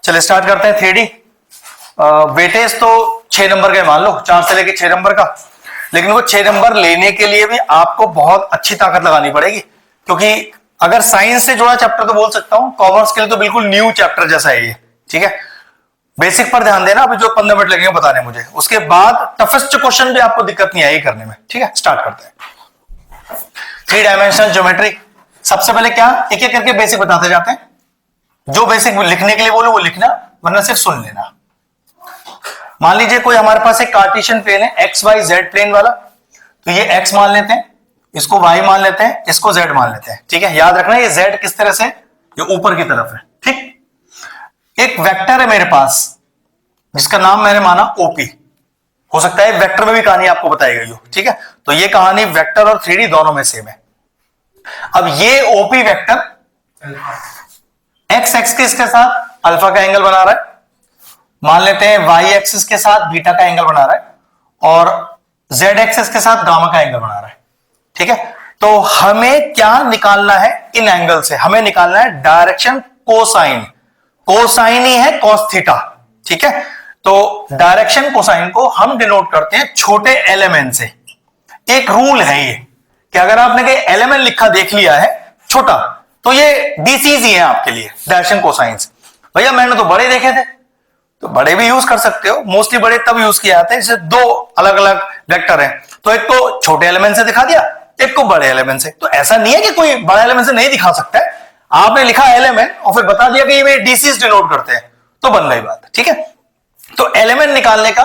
चलिए स्टार्ट करते हैं। 3D वेटेज तो 6 नंबर का मान लो, 4 से लेके 6 नंबर का, लेकिन वो 6 नंबर लेने के लिए भी आपको बहुत अच्छी ताकत लगानी पड़ेगी, क्योंकि अगर साइंस से जुड़ा चैप्टर तो बोल सकता हूं, कॉमर्स के लिए तो बिल्कुल न्यू चैप्टर जैसा है ये। ठीक है, बेसिक पर ध्यान देना, अभी जो 15 मिनट लगेंगे बताने मुझे, उसके बाद टफेस्ट क्वेश्चन भी आपको दिक्कत नहीं आएगी करने में। ठीक है, स्टार्ट करते हैं। 3 डायमेंशनल ज्योमेट्री। सबसे पहले क्या, एक एक करके बेसिक बताते जाते हैं। जो बेसिक लिखने के लिए बोलो वो लिखना, वरना सिर्फ सुन लेना। मान लीजिए कोई हमारे पास एक कार्टेशियन प्लेन है, एक्स वाई जेड प्लेन वाला, तो ये एक्स मान लेते हैं, इसको वाई मान लेते हैं, इसको जेड मान लेते हैं। ठीक है, याद रखना ये जेड किस तरह से, ये ऊपर की तरफ है। ठीक, एक वेक्टर है मेरे पास जिसका नाम मैंने माना ओपी, हो सकता है वेक्टर में भी कहानी आपको बताई गई हो। ठीक है, तो ये कहानी वेक्टर और 3D दोनों में सेम है। अब ये ओपी वेक्टर एक्स एक्सिस के साथ अल्फा का एंगल बना रहा है, मान लेते हैं वाई एक्सिस के साथ बीटा का एंगल बना रहा है, और जेड एक्सिस के साथ गामा का एंगल बना रहा है। ठीक है, तो हमें क्या निकालना है इन एंगल से, हमें निकालना है डायरेक्शन कोसाइन। कोसाइन ही है कॉस थीटा। ठीक है, तो डायरेक्शन कोसाइन को हम डिनोट करते हैं छोटे एलिमेंट से। एक रूल है ये कि अगर आपने कोई एलिमेंट लिखा देख लिया है छोटा, तो ये डीसीज ही है आपके लिए डायरेक्शन कोसाइंस। भैया मैंने तो बड़े देखे थे, तो बड़े भी यूज कर सकते हो। मोस्टली बड़े तब यूज किए जाते हैं जैसे दो अलग अलग वेक्टर हैं, तो एक को छोटे एलिमेंट से दिखा दिया, एक को बड़े एलिमेंट से। तो ऐसा नहीं है कि कोई बड़ा एलिमेंट से नहीं दिखा सकता है, आपने लिखा एलिमेंट और फिर बता दिया कि ये डीसीज डिनोट करते हैं, तो बन गई बात। ठीक है, तो एलिमेंट निकालने का,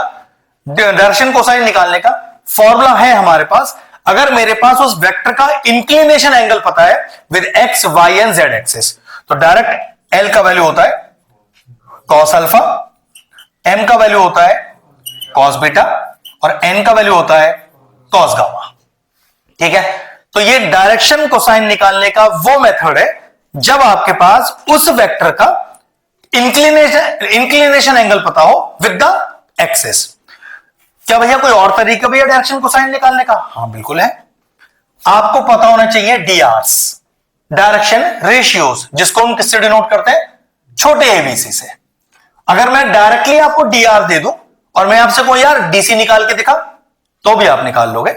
डायरेक्शन कोसाइन निकालने का फॉर्मूला है हमारे पास। अगर मेरे पास उस वेक्टर का इंक्लिनेशन एंगल पता है with X Y and Z axis, तो डायरेक्ट एल का वैल्यू होता है कॉस अल्फा, एम का वैल्यू होता है कॉस बीटा, और एन का वैल्यू होता है कॉस गामा। ठीक है, तो ये डायरेक्शन कोसाइन निकालने का वो मेथड है जब आपके पास उस वेक्टर का इंक्लिनेशन एंगल पता हो विद द एक्सिस। क्या भैया कोई और तरीका भी है डायरेक्शन कोसाइन निकालने का? हाँ बिल्कुल है। आपको पता होना चाहिए डीआरस, डायरेक्शन रेशियोज, जिसको हम किससे डिनोट करते हैं, छोटे एबीसी से। अगर मैं डायरेक्टली आपको डीआर दे दूं और मैं आपसे कोई यार डीसी निकाल के दिखा, तो भी आप निकाल लोगे।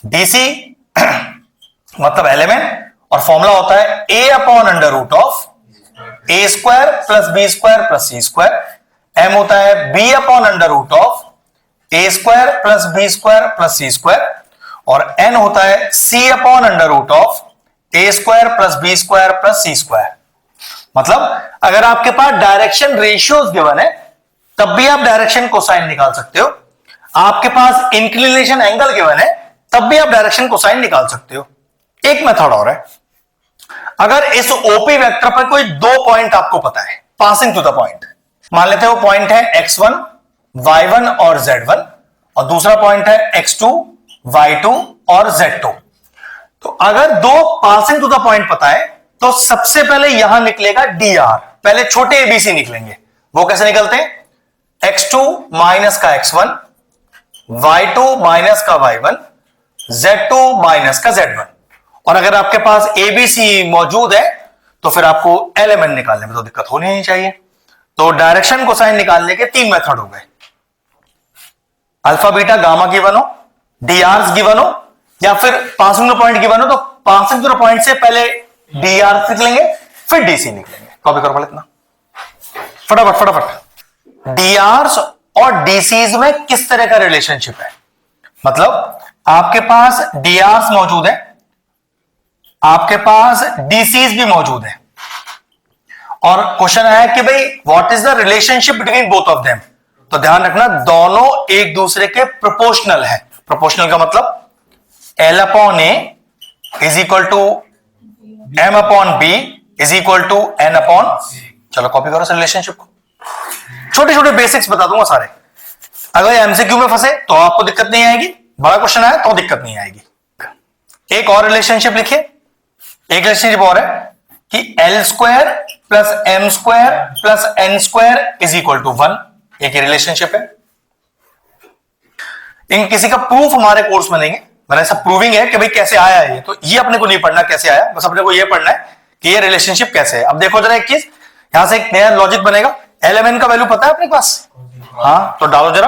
डीसी मतलब एलिमेंट, और फॉर्मूला होता है A upon under root of A square plus B square plus C square. M होता है B upon under root of A square plus B square plus C square, और एन होता है C upon under root of A square plus B square plus C square. मतलब अगर आपके पास direction ratios given है तब भी आप डायरेक्शन कोसाइन निकाल सकते हो। आपके पास इंक्लिनेशन एंगल गिवन है तब भी आप डायरेक्शन कोसाइन निकाल सकते हो। एक मेथड और है, अगर इस ओपी वेक्टर पर कोई दो पॉइंट आपको पता है, पासिंग टू द पॉइंट, मान लेते हैं वो पॉइंट है x1, y1 और z1, और दूसरा पॉइंट है x2, y2 और z2। तो अगर दो पासिंग टू द पॉइंट पता है तो सबसे पहले यहां निकलेगा dr, पहले छोटे एबीसी निकलेंगे। वो कैसे निकलते हैं, x2 माइनस का x1, y2 माइनस का y1, z2 माइनस का z1। और अगर आपके पास एबीसी मौजूद है तो फिर आपको एलिमेंट निकालने में तो दिक्कत होनी नहीं चाहिए। तो डायरेक्शन कोसाइन निकालने के 3 मेथड हो गए, अल्फा बीटा गामा गिवन हो, डीआर गिवन हो, या फिर पासिंग टू पॉइंट गिवन हो, तो पासिंग टू पॉइंट से पहले डीआर निकलेंगे फिर डीसी निकलेंगे। कॉपी करो इतना फटाफट फटाफट। डीआर और डीसीज में किस तरह का रिलेशनशिप है, मतलब आपके पास डीआर मौजूद है, आपके पास डीसीज भी मौजूद है, और क्वेश्चन है कि भाई what is the relationship between both of them. तो ध्यान रखना दोनों एक दूसरे के प्रोपोर्शनल है। प्रोपोर्शनल का मतलब L upon A is equal to M upon B is equal to N upon, चलो कॉपी करो रिलेशनशिप को। छोटे छोटे बेसिक्स बता दूंगा सारे, अगर एमसीक्यू में फंसे तो आपको दिक्कत नहीं आएगी, बड़ा क्वेश्चन आया तो दिक्कत नहीं आएगी। एक और रिलेशनशिप लिखिए, एक रिलेशनशिप और है कि L square plus M square plus N square is equal to 1, एक ही रिलेशनशिप है। इन किसी का प्रूफ हमारे कोर्स में लेंगे, मैंने ऐसा प्रूविंग है कि भाई कैसे आया ये, तो ये अपने को नहीं पढ़ना कैसे आया, बस अपने को ये पढ़ना है कि ये रिलेशनशिप कैसे है। अब देखो जरा एक चीज, यहां से एक नया लॉजिक बनेगा LMN का वैल्यू पता है अपने पास? हाँ, तो डालो जरा।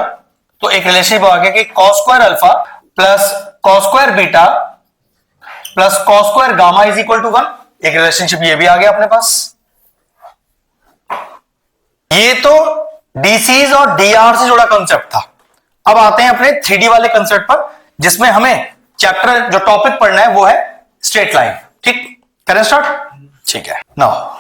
तो एक रिलेशनशिप आ गया कि cos square alpha plus cos square beta plus cos square gamma is equal to 1। एक रिलेशनशिप ये भी आ गया अपने पास। ये तो डीसीज और डीआर से जुड़ा कंसेप्ट था। अब आते हैं अपने 3D वाले कंसेप्ट पर, जिसमें हमें चैप्टर जो टॉपिक पढ़ना है वो है स्ट्रेट लाइन। ठीक, करें स्टार्ट? ठीक है। Now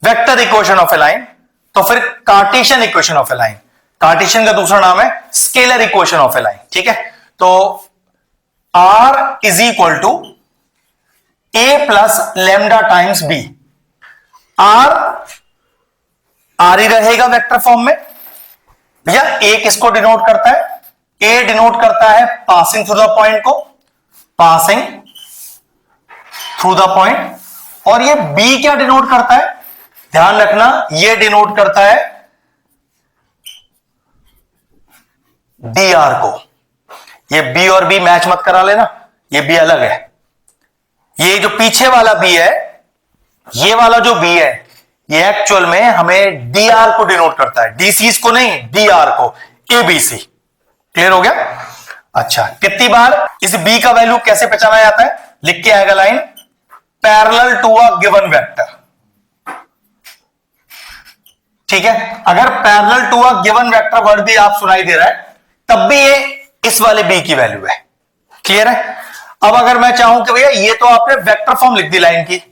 vector equation of a line, तो फिर Cartesian equation of a line. Cartesian का दूसरा नाम है scalar equation of a line. ठीक है, तो R is equal to A plus lambda times B. R ही रहेगा वेक्टर फॉर्म में भैया। A किसको डिनोट करता है? A डिनोट करता है पासिंग थ्रू द पॉइंट को, पासिंग थ्रू द पॉइंट। और ये B क्या डिनोट करता है? ध्यान रखना, ये डिनोट करता है dr को। ये B और B मैच मत करा लेना, ये B अलग है। ये जो पीछे वाला B है, ये वाला जो B है, ये एक्चुअल में हमें dr को डिनोट करता है, DCs को नहीं, dr को, ABC। क्लियर हो गया? अच्छा, कितनी बार इस B का वैल्यू कैसे पहचाना जाता है? लिख के आएगा line, parallel to a given vector. ठीक है, अगर parallel to a given vector word भी आप सुनाई दे रहा है, तब भी ये इस वाले B की वैल्यू है। क्लियर है? अब अगर मैं चाहूं कि भैया ये तो आपने वेक्टर फॉर्म लिख दी लाइन की,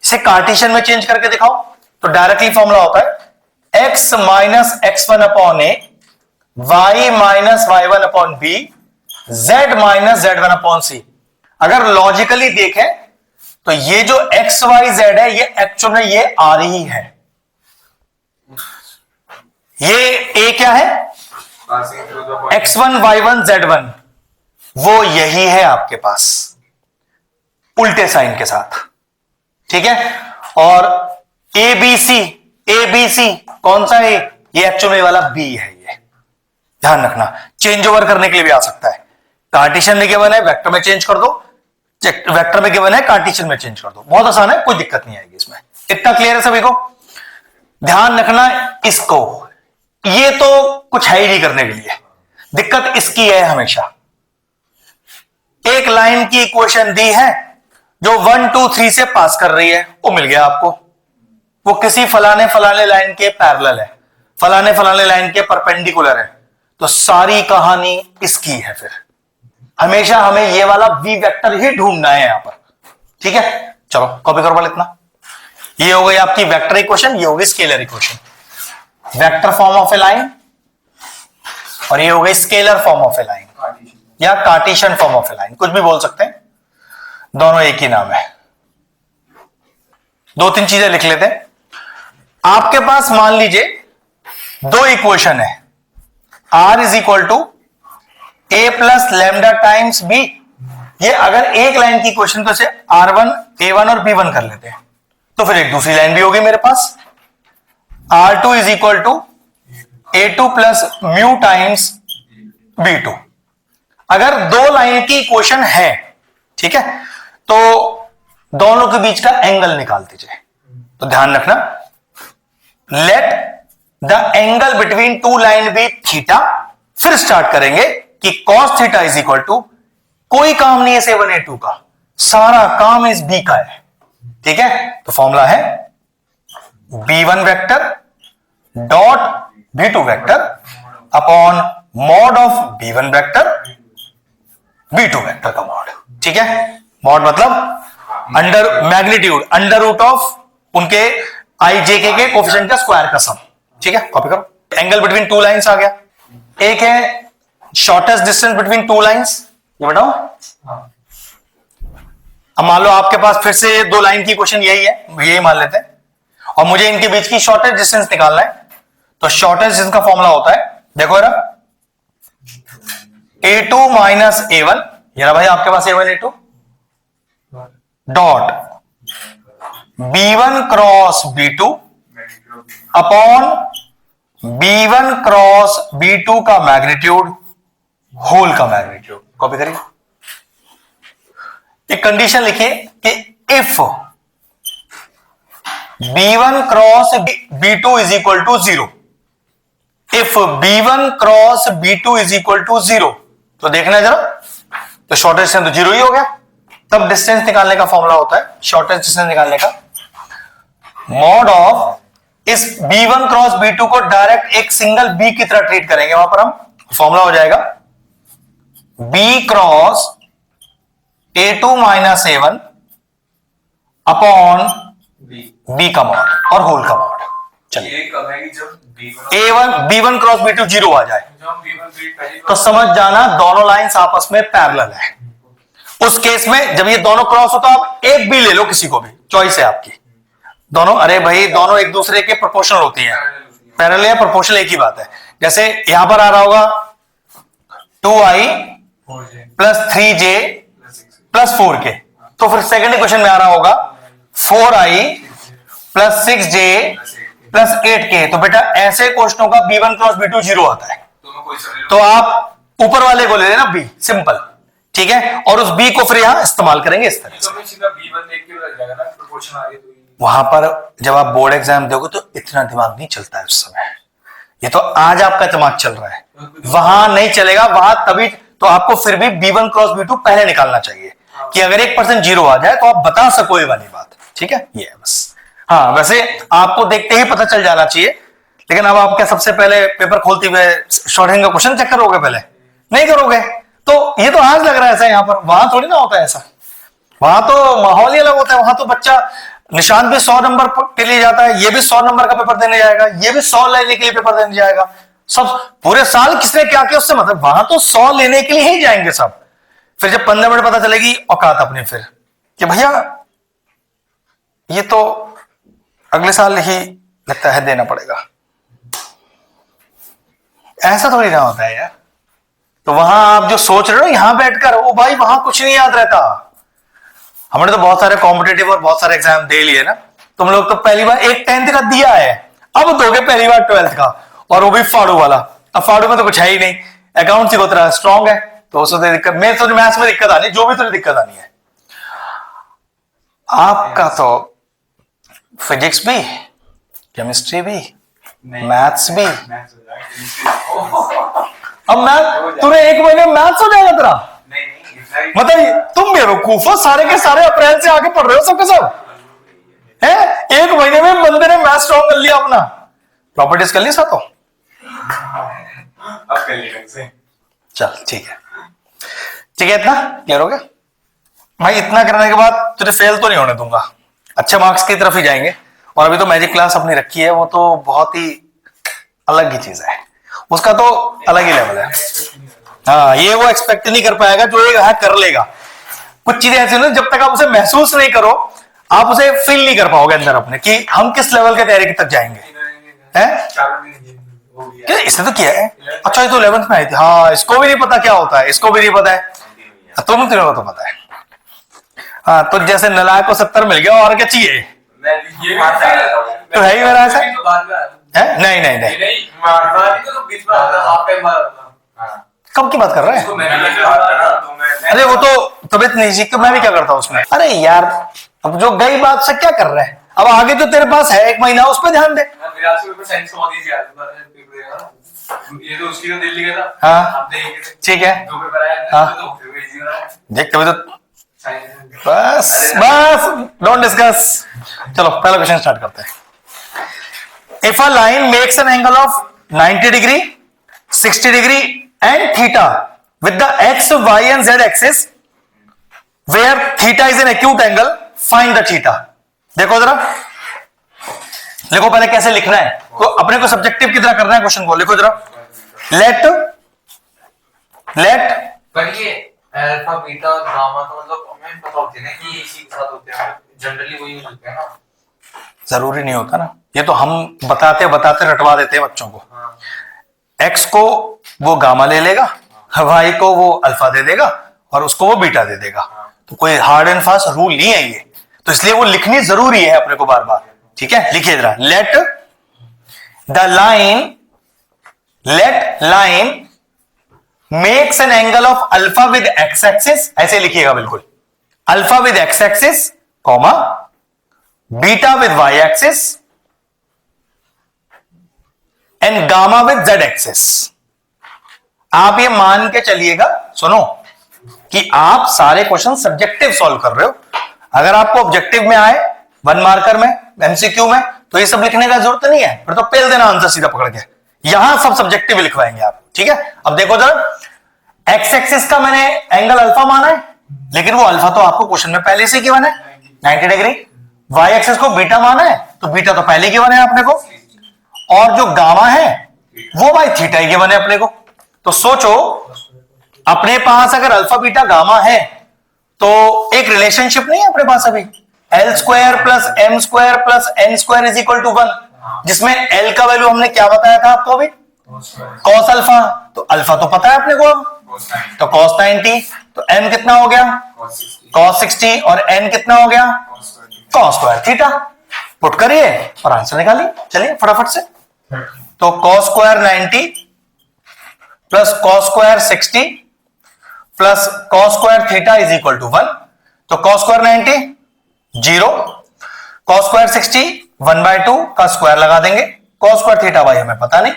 इसे कार्टेशियन में चेंज करके दिखाओ, तो डायरेक्टली फॉर्मूला होता है x minus x1 upon A, y minus y1 upon B, z minus z1 upon C. अगर लॉजिकली देखें तो ये जो x y z है, ये एक्चुअल में ये आ रही है। ये a क्या है? x1 y1 z1, वो यही है आपके पास उल्टे साइन के साथ। ठीक है, और ABC कौन सा है? ये एक्चुअल में वाला B है। ये ध्यान रखना, चेंज ओवर करने के लिए भी आ सकता है। कार्टेशियन में गिवन है, वेक्टर में चेंज कर दो, वेक्टर में गिवन है, कार्टेशियन में चेंज कर दो। बहुत आसान है, कोई दिक्कत नहीं आएगी इसमें। इतना क्लियर है सभी को? ध्यान रखना इसको, ये तो कुछ है ही नहीं करने के लिए, दिक्कत इसकी है हमेशा। एक लाइन की इक्वेशन दी है जो 1 2 3 से पास कर रही है, वो मिल गया आपको। वो किसी फलाने फलाने लाइन के पैरेलल है, फलाने फलाने लाइन के परपेंडिकुलर है, तो सारी कहानी इसकी है। फिर हमेशा हमें ये वाला V वेक्टर ही ढूंढना है यहां पर। ठीक है, चलो कॉपी करो वाला इतना। ये हो गई आपकी वेक्टर इक्वेशन, ये हो गई scalar equation. Vector form of a line और ये हो गई scalar form of a line या Cartesian form of a line, कुछ भी बोल सकते हैं, दोनों एक ही नाम है। दो तीन चीजें लिख लेते हैं। आपके पास मान लीजिए दो इक्वेशन है, R is equal to A plus lambda times B. ये अगर एक लाइन की इक्वेशन तो इसे R1 A1 और B1 कर लेते हैं, तो फिर एक दूसरी लाइन भी होगी मेरे पास, R2 is equal to A2 plus mu times B2। अगर दो लाइन की इक्वेशन है, ठीक है, तो दोनों के बीच का एंगल निकाल दीजिए। तो ध्यान रखना, let the angle between two line be theta. फिर स्टार्ट करेंगे कि cos theta is equal to, कोई काम नहीं है 7A2 का, सारा काम इस B का है। ठीक है, तो फॉर्मूला है B1 vector dot B2 vector upon mod of B1 vector B2 vector का मॉड। ठीक है, मॉड मतलब under magnitude, under root of उनके आई जे के कोफिशिएंट का स्क्वायर का सम। ठीक है, कॉपी करो। एंगल बिटवीन टू लाइंस आ गया। एक है shortest distance between two lines, ये बताओ। अब मान लो आपके पास फिर से दो लाइन की क्वेश्चन यही है, यही मान लेते हैं, और मुझे इनके बीच की शॉर्टेस्ट डिस्टेंस निकालना है। तो शॉर्टेस्ट डिस्टेंस का फॉर्मूला होता है, देखो जरा, A2 माइनस A1, ये रहा भाई आपके पास A1 A2 dot B1 cross B2 upon B1 cross B2 का मैग्नीट्यूड होल का मैग्नीट्यूड। कॉपी करिए। एक कंडीशन लिखिए कि if B1 cross B2 is equal to 0, if B1 cross B2 is equal to 0, तो देखना जरा, तो शॉर्टेस्ट डिस्टेंस तो 0 ही हो गया। तब डिस्टेंस निकालने का फॉर्मूला होता है, शॉर्टेस्ट डिस्टेंस निकालने का, मॉड ऑफ इस B1 क्रॉस B2 को डायरेक्ट एक सिंगल B की तरह ट्रीट करेंगे, वहां पर हम फॉर्मूला हो जाएगा B cross A2 minus A1 upon B का मॉड और होल का मॉड। चलिए B1 क्रॉस B2 0 आ जाए तो समझ जाना दोनों लाइंस आपस में पैरेलल है। उस केस में जब ये दोनों क्रॉस हो तो आप एक भी ले लो, किसी को भी, चॉइस है आपकी। दोनों, अरे भाई दोनों एक दूसरे के प्रोपोर्शनल होती हैं, पैरेलल या प्रोपोर्शनल एक ही बात है। जैसे यहां पर आ रहा होगा 2i plus 3j plus 4k, तो फिर सेकंड इक्वेशन में आ रहा होगा 4i plus 6j plus 8k। तो बेटा ऐसे क्वेश्चनों का B1 क्रॉस B2 0 आता है, तो आप ऊपर वाले को ले लेना B, सिंपल, ठीक है, और उस B को फिर यहां इस्तेमाल करेंगे इस तरह से। वहां पर जब आप बोर्ड एग्जाम दोगे तो इतना दिमाग नहीं चलता है उस समय, ये तो आज आपका दिमाग चल रहा है, वहां नहीं चलेगा। वहां तभी तो आपको फिर भी B1 क्रॉस B2 पहले निकालना चाहिए कि अगर 1% 0 आ जाए तो आप बता सको ये वाली बात, ठीक है, ये है बस। हाँ, वैसे आपको देखते ही पता चल जाना चाहिए, लेकिन अब आप क्या सबसे पहले पेपर खोलते हुए शॉर्टहैंड का क्वेश्चन चेक करोगे? पहले नहीं करोगे। तो ये तो आज लग रहा है ऐसा, यहां पर, वहां थोड़ी ना होता है ऐसा, वहां तो माहौल ही अलग होता है। वहां तो बच्चा निशांत भी 100 नंबर के लिए जाता है, ये भी 100 नंबर का पेपर देने जाएगा, ये भी 100 लेने के लिए पेपर देने जाएगा, सब पूरे साल किसने क्या किया उससे मतलब, वहां तो 100 लेने के लिए ही जाएंगे सब। फिर जब 15 मिनट पता चलेगी औकात अपनी फिर कि भैया ये तो अगले साल ही लगता है देना पड़ेगा, ऐसा थोड़ी ना होता है यार। तो वहां आप जो सोच रहे हो यहां बैठकर, वो भाई वहां कुछ नहीं याद रहता। हमने तो बहुत सारे कॉम्पिटेटिव और बहुत सारे एग्जाम दे लिए ना, तुम लोग तो पहली बार एक 10th का दिया है, अब दोगे पहली बार 12th का, और वो भी फाड़ू वाला। अब फाड़ू में तो कुछ है ही नहीं, अकाउंट ही उतना स्ट्रॉन्ग है, तो उससे दिक्कत, मैं तो मैथ्स में दिक्कत आनी, जो भी तुझे दिक्कत आनी है। आपका तो फिजिक्स भी, केमिस्ट्री भी, मैथ्स भी। अब मैथ तुझे एक महीने में मैथ्स हो जाएगा तेरा? मतलब तुम बेवकूफ हो, सारे के सारे अप्रैल से आगे पढ़ रहे हो सब के सब है। एक महीने में बंदे ने मैथ स्ट्रॉन्ग कर लिया अपना, प्रॉपर्टीज कर ली सातों। अब कर लिया, चल ठीक है, ठीक है, इतना क्लियर हो गया भाई। इतना करने के बाद तुझे फेल तो नहीं होने दूंगा, अच्छे मार्क्स की तरफ ही जाएंगे। और अभी तो मैजिक क्लास अपनी रखी है, वो तो बहुत ही अलग ही चीज है, उसका तो अलग ही लेवल है। हाँ, ये वो एक्सपेक्ट नहीं कर पाएगा जो ये कर लेगा। कुछ चीजें ऐसी ना, जब तक आप उसे महसूस नहीं करो आप उसे फील नहीं कर पाओगे अंदर अपने कि हम किस लेवल के तैयारी तक जाएंगे। हैं? क्या इसने तो किया है? अच्छा, ये तो 11th में आई थी। हाँ, इसको भी नहीं पता क्या होता है, इसको भी नहीं पता है, तुम तीनों को तो पता है। हाँ, तो जैसे नलायक को 70 मिल गया, और क्या चाहिए? तो है ही मेरा ऐसा है। नहीं नहीं नहीं, कब की बात कर रहे हैं? अरे वो तो तबीयत नहीं थी, मैं भी क्या करता हूँ उसमें। अरे यार, अब जो गई बात से क्या कर रहे हैं, अब आगे तो तेरे पास है 1 महीना, उस पर ध्यान दे। ये तो उसकी तो दिल्ली गया था। हाँ ठीक है, हाँ देख, कभी तो बस बस डोंट डिस्कस। चलो पहला क्वेश्चन स्टार्ट करते हैं। If a line makes an angle of 90 degree, 60 degree and theta with the X, Y and Z axis, where theta is an acute angle, find the theta. देखो जरा, लिखो पहले कैसे लिखना है, तो अपने को सब्जेक्टिव की तरह करना है क्वेश्चन को। लिखो जरा, लेट अल्फा बीटा गामा, तो मतलब हमें पता होती है ना कि इसी के साथ होते हैं, जनरली वही होते हैं ना। जरूरी नहीं होता ना, ये तो हम बताते बताते रटवा देते हैं बच्चों को। एक्स को वो गामा ले लेगा, वाई को वो अल्फा दे देगा, और उसको वो बीटा दे देगा। तो कोई हार्ड एंड फास्ट रूल नहीं है ये, तो इसलिए वो लिखनी जरूरी है अपने को बार बार। ठीक है, लिखिए जरा, let line makes an angle of alpha with X axis, ऐसे लिखिएगा बिल्कुल, alpha with X axis, comma beta with Y axis and gamma with Z axis. आप ये मान के चलिएगा, सुनो, कि आप सारे क्वेश्चन सब्जेक्टिव सॉल्व कर रहे हो। अगर आपको ऑब्जेक्टिव में आए 1 मार्कर में, एमसीक्यू में, तो ये सब लिखने का जरूरत नहीं है, फिर तो पेल देना आंसर सीधा पकड़ के। यहां सब सब्जेक्टिव लिखवाएंगे आप, ठीक है। अब देखो जरा, एक्स एक्सिस का मैंने एंगल अल्फा माना है, लेकिन वो अल्फा तो आपको क्वेश्चन में पहले से गिवन है 90 डिग्री। वाई एक्सिस को बीटा माना है, तो बीटा तो पहले गिवन है अपने को, और जो गामा है वो भाई थीटा ही गिवन है अपने को। तो सोचो, अपने पास अगर अल्फा बीटा गामा है तो एक रिलेशनशिप नहीं है अपने पास अभी, L square plus M square plus N square is equal to 1, जिसमें एल का वैल्यू हमने क्या बताया था आपको अभी, कॉस अल्फा। तो अल्फा तो पता है अपने को, तो कॉस 90, तो एम कितना हो गया, कॉस 60, और एन कितना हो गया, कॉस स्क्वायर थीटा। पुट करिए और आंसर निकालिए, चलिए फटाफट से। तो cos square 90 plus cos square 60 plus cos square theta is equal to 1। तो कॉस स्क्वायर 90 0, कॉस स्क्वायर 60 1/2 का स्क्वायर लगा देंगे, कॉस स्क्वायर थीटा भाई हमें पता नहीं,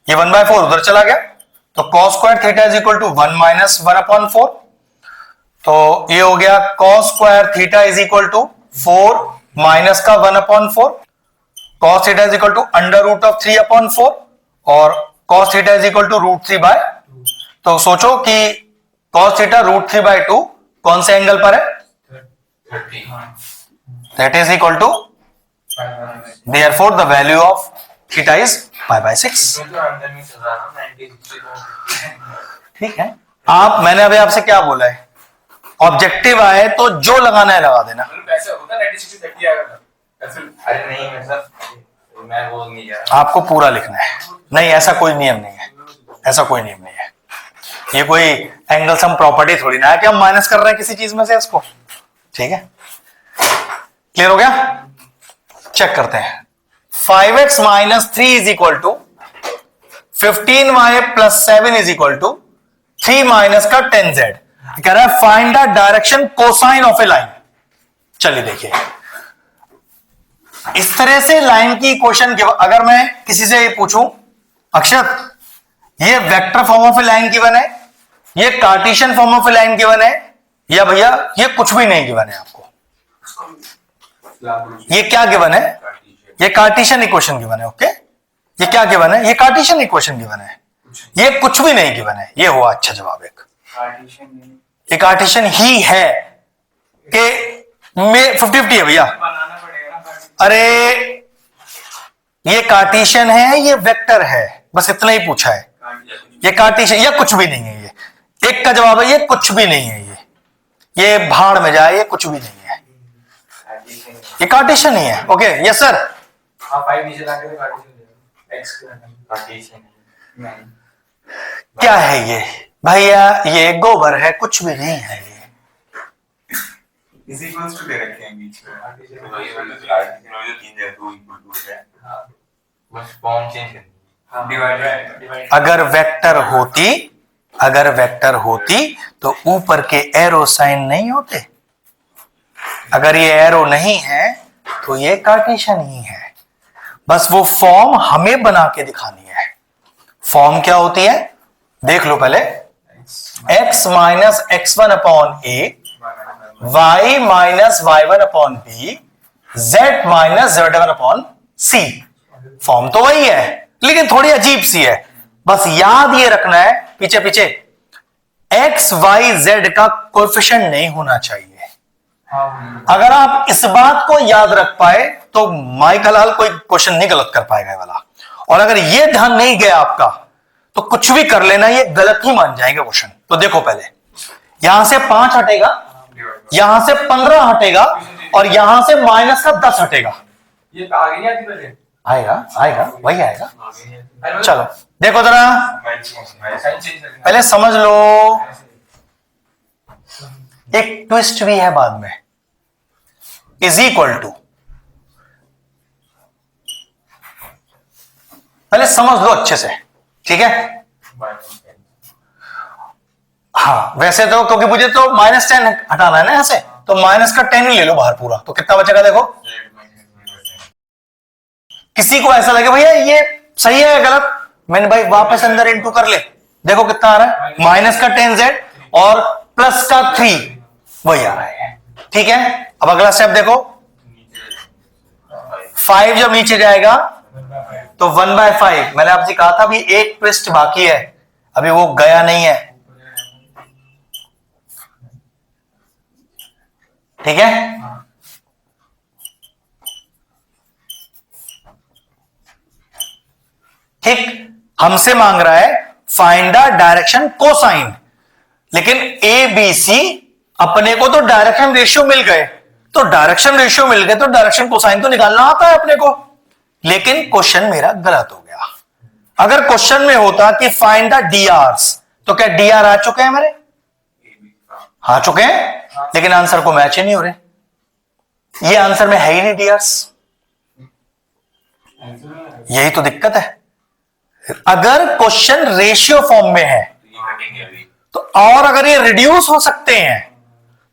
ये 1/4 उधर चला गया, तो cos square theta is equal to 1 minus 1/4। तो ये हो गया cos square theta is equal to 4 minus का 1/4, cos theta is equal to under root of 3/4, और cos theta is equal to √3/2। तो सोचो कि कॉस थीटा √3/2 कौन से एंगल पर है, 30। That is equal to, therefore the value of theta is π/6। ठीक है। मैंने अभी आपसे क्या बोला है, ऑब्जेक्टिव आए तो जो लगाना है लगा देना। अरे नहीं सर, मैं वो नहीं जा रहा। आपको पूरा लिखना है, नहीं ऐसा कोई नियम नहीं है, ऐसा कोई नियम नहीं है। ये कोई एंगल सम प्रॉपर्टी थोड़ी ना है कि हम माइनस कर रहे हैं किसी चीज में से इसको, ठीक है। क्लियर हो गया, चेक करते हैं। 5x minus 3 is equal to 15y plus 7 is equal to 3 minus का 10z। कह रहा है find the direction cosine of a line. चलिए देखिए, इस तरह से लाइन की इक्वेशन अगर मैं किसी से पूछूं, अक्षत ये vector form of a line given है, ये Cartesian form of a line given है, या भैया ये कुछ भी नहीं गिवन है आपको, ये क्या गिवन है, ये कार्टेशियन इक्वेशन गिवन है। ओके, ये क्या गिवन है, ये कार्टेशियन इक्वेशन गिवन है, ये कुछ भी नहीं गिवन है। ये हुआ अच्छा जवाब एक, ये कार्टेशियन ही है कि 50-50 है भैया। अरे ये कार्टेशियन है, ये वेक्टर है, बस इतना ही पूछा है। ये कार्टेशियन या कुछ भी नहीं है, ये एक का जवाब है, ये कुछ भी नहीं है, ये भाड़ में जाए, ये कुछ भी नहीं है, ये कार्टेशियन ही है। Okay, yes sir. क्या है ये भैया, ये गोबर है, कुछ भी नहीं है। ये इज इक्वल्स टू दे रखे हैं बीच में, बस फॉर्म चेंज कर, डिवाइडेड। अगर वेक्टर होती तो ऊपर के एरो साइन नहीं होते। अगर ये एरो नहीं है तो ये कार्टेशियन ही है, बस वो फॉर्म हमें बना के दिखानी है। फॉर्म क्या होती है देख लो पहले, x minus x1 upon a, y minus y1 upon b, z minus z1 upon c। Form तो वही है लेकिन थोड़ी अजीब सी है, बस याद ये रखना है पीछे पीछे x y z का कोएफिशिएंट नहीं होना चाहिए। अगर आप इस बात को याद रख पाए तो माइकल हॉल कोई क्वेश्चन नहीं गलत कर पाएगा वाला, और अगर ये ध्यान नहीं गया आपका तो कुछ भी कर लेना, ये गलत ही मान जाएंगे क्वेश्चन। तो देखो पहले यहां से 5 हटेगा, यहां से 15 हटेगा, और यहां से माइनस का 10 हटेगा। ये आगे नहीं आती पहले, आएगा आएगा वही आएगा। चलो देखो जरा, पहले समझ लो, एक ट्विस्ट भी है बाद में, इज इक्वल टू, पहले समझ लो अच्छे से, ठीक है। हाँ वैसे तो क्योंकि मुझे तो -10 हटाना है ना यहां से, तो माइनस का 10 ही ले लो बाहर पूरा, तो कितना बचेगा देखो, किसी को ऐसा लगे भैया ये सही है या गलत, मैंने भाई वापस अंदर इनटू कर ले, देखो कितना आ रहा है, माइनस का 10z और प्लस का 3 वही आ रहा है। ठीक है, अब अगला स्टेप देखो, 5 जब नीचे जाएगा तो 1/5, मैंने आपसे कहा था अभी एक ट्विस्ट बाकी है, अभी वो गया नहीं है। ठीक है, ठीक, हमसे मांग रहा है फाइंड द डायरेक्शन कोसाइन, लेकिन ए बी सी अपने को तो डायरेक्शन रेशियो मिल गए, तो डायरेक्शन रेशियो मिल गए तो डायरेक्शन कोसाइन तो निकालना आता है अपने को, लेकिन क्वेश्चन मेरा गलत हो गया। अगर क्वेश्चन में होता कि फाइंड द डीआरस, तो क्या डीआर आ चुके हैं मेरे, आ चुके हैं, लेकिन आंसर को मैच ही नहीं हो रहे, ये आंसर में है ही नहीं डीआरस, यही तो दिक्कत है। अगर क्वेश्चन रेशियो फॉर्म में है तो, और अगर ये रिड्यूस हो सकते हैं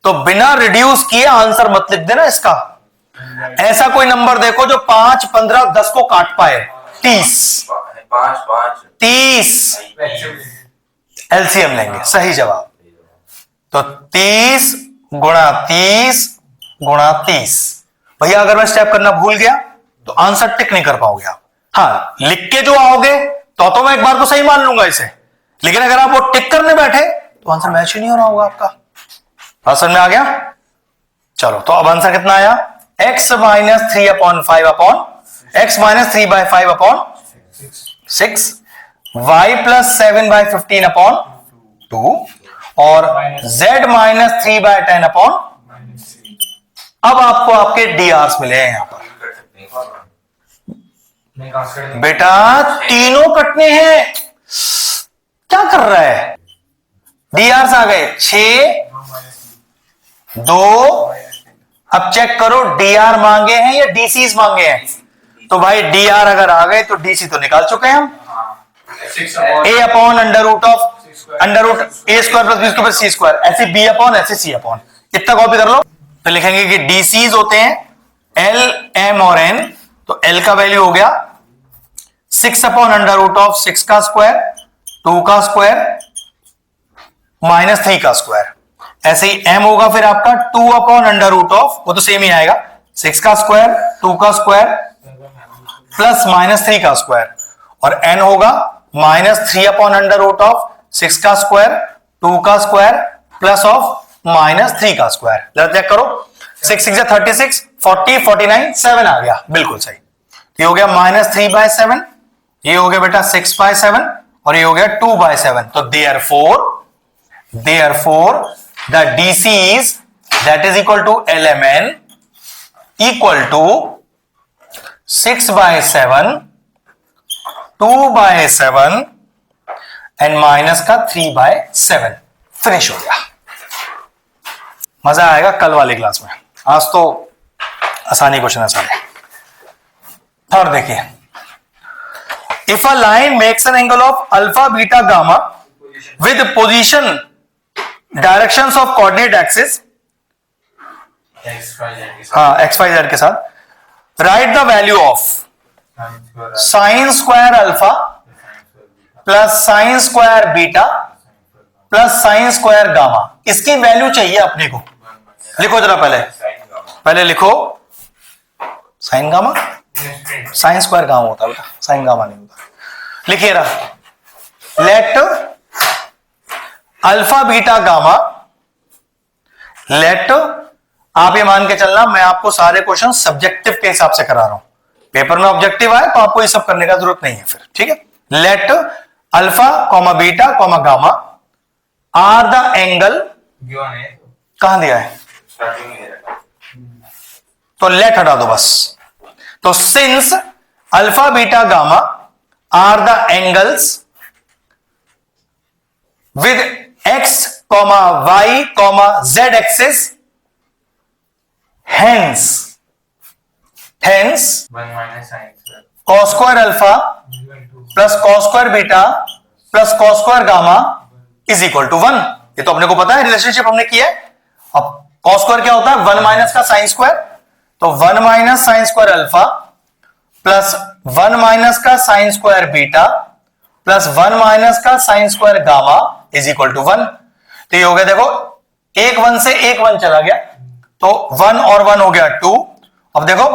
तो बिना रिड्यूस किए आंसर मत लिख देना इसका। ऐसा कोई नंबर देखो जो 5, 15, 10 को काट पाए, 30 एलसीएम लेंगे, सही जवाब। तो 30 गुणा 30 गुणा 30, भैया अगर मैं स्टेप करना भूल गया तो आंसर टिक नहीं कर पाओगे आप। हाँ, लिख के जो आओगे तो मैं एक बार को सही मान लूंगा इसे, लेकिन अगर आप वो टिक करने बैठे तो आंसर मैच ही नहीं हो रहा होगा आपका। आंसर में आ गया, चलो तो अब आंसर कितना आया, x minus 3/5 upon x minus 3/5 upon 6, y plus 7/15 upon 2 और z माइनस 3/10 अपॉन। अब आपको आपके डीआर्स मिले हैं यहां पर, बेटा तीनों कटने हैं, क्या कर रहा है, डीआर्स आ गए 6, 2, अब चेक करो डीआर मांगे हैं या डीसीज मांगे हैं, तो भाई डीआर अगर आ गए तो डीसी तो निकाल चुके हैं हम, a upon under root a square plus b square plus c square, ऐसे b अपॉन ऐसे c अपॉन, इतना कॉपी कर लो। तो लिखेंगे कि डीसीज होते हैं l, m और n, तो l का वैल्यू हो गया 6 अपॉन अंडर रूट ऑफ 6 का स्क्वायर, 2 का स्क्वायर माइनस 3 का स्क्वायर, ऐसे ही m होगा फिर आपका 2 अपॉन अंडर रूट ऑफ, वो तो सेम ही आएगा, 6 का स्क्वायर, 2 का स्क्वायर प्लस माइनस 3 का स्क्वायर, और n होगा minus 3 upon under root of 6 का स्क्वायर, 2 का स्क्वायर प्लस ऑफ माइनस 3 का स्क्वायर। जरा चेक करो, 6 6 36, 40, 49, 7 आ गया, बिल्कुल सही। ये हो गया माइनस 3/7, ये हो गया बेटा 6/7 और ये हो गया 2/7। तो therefore the DCs that is equal to LMN equal to 6/7, 2/7 and minus का 3/7। फिनिश हो गया। मजा आएगा कल वाली क्लास में, आज तो आसानी क्वेश्चन आसान है। थर्ड देखिए, if a line makes an angle of alpha beta gamma with position directions of coordinate axis, हाँ XYZ के साथ, write the value of sine square alpha plus sine square beta plus sine square gamma. इसकी value चाहिए अपने को, लिखो जरा पहले लिखो sine gamma, sine square gamma होता है बेटा, साइन गामा नहीं होता। लिखिए रहा, let alpha beta gamma, let, आप ये मान के चलना मैं आपको सारे क्वेश्चन सब्जेक्टिव के हिसाब से करा रहा हूं, पेपर में ऑब्जेक्टिव आए तो आपको ये सब करने का जरूरत नहीं है फिर, ठीक है। Let alpha comma beta comma gamma are the angle, कहां दिया है, तो लेट हटा दो बस। तो since alpha beta gamma are the angles with x comma y comma z axis, hence cos square alpha plus cos square beta plus cos square gamma is equal to 1। ये तो अपने को पता है, रिलेशनशिप हमने किया है। अब कॉस स्क्वायर क्या होता है, 1 माइनस का साइन स्क्वायर, तो 1 minus sine square alpha plus 1 minus का sine square beta plus 1 minus का sine square gamma is equal to 1। तो ये हो गया, देखो एक 1 से एक 1 चला गया, तो 1 और 1 हो गया 2। अब देखो